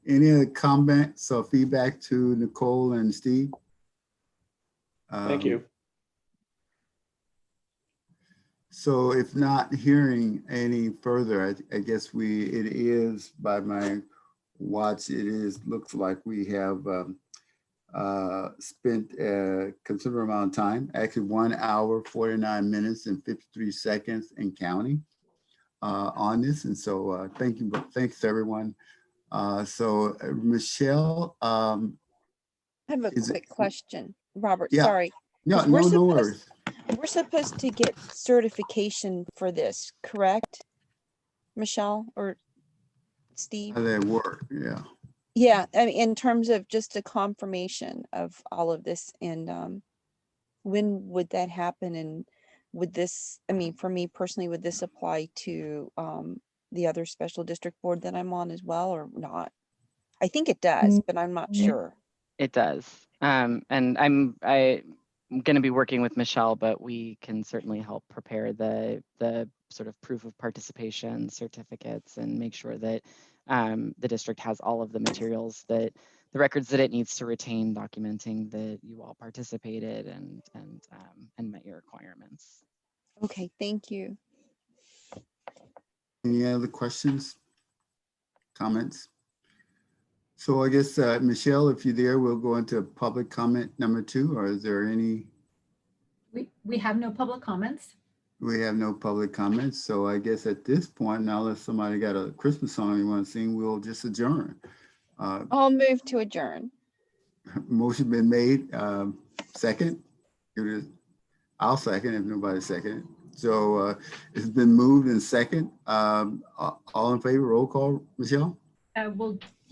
Any other comments or feedback to Nicole and Steve? Thank you. So if not hearing any further, I guess it is by my watch, looks like we have spent a considerable amount of time, actually 1 hour, 49 minutes and 53 seconds and counting on this. And so thanks everyone. So Michelle. I have a quick question, Robert, Yeah. sorry. No worries. We're supposed to get certification for this, correct? Michelle or Steve? How that work, yeah. Yeah, I mean, in terms of just a confirmation of all of this, and when would that happen? And would this, I mean, for me personally, would this apply to the other special district board that I'm on as well, or not? I think it does, but I'm not sure. It does. And going to be working with Michelle, but we can certainly help prepare the sort of proof of participation certificates and make sure that the district has all of the materials, that the records that it needs to retain, documenting that you all participated and met your requirements. Okay, thank you. Any other questions, comments? So I guess, Michelle, if you're there, we'll go into public comment number 2, or is there any? We have no public comments. We have no public comments. So I guess at this point, now unless somebody got a Christmas song you want to sing, we'll just adjourn. I'll move to adjourn. Motion been made, second. I'll second if nobody seconded. So it's been moved and second. All in favor, roll call, Michelle?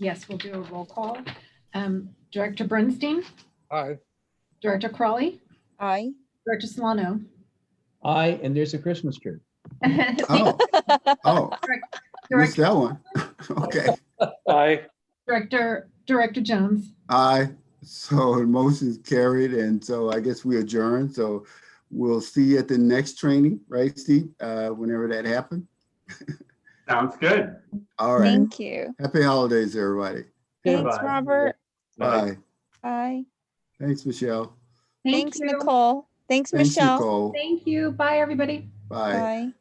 Yes, we'll do a roll call. Director Bernstein, Aye. Director Crawley, Aye. Director Solano. Aye, and there's a Christmas tree. Oh, missed that one. Okay, Aye. Director Jones. aye. So the motion is carried, and so I guess we adjourn. So we'll see you at the next training, right, Steve? Whenever that happens. Sounds good. All right. Thank you. Happy holidays, everybody. Thanks, Bye. Robert. Bye. Bye. Thanks, Michelle. Thank Thanks, you. Nicole. Thanks, Thanks, Michelle. Nicole. Thank you. Bye, everybody. Bye. Bye.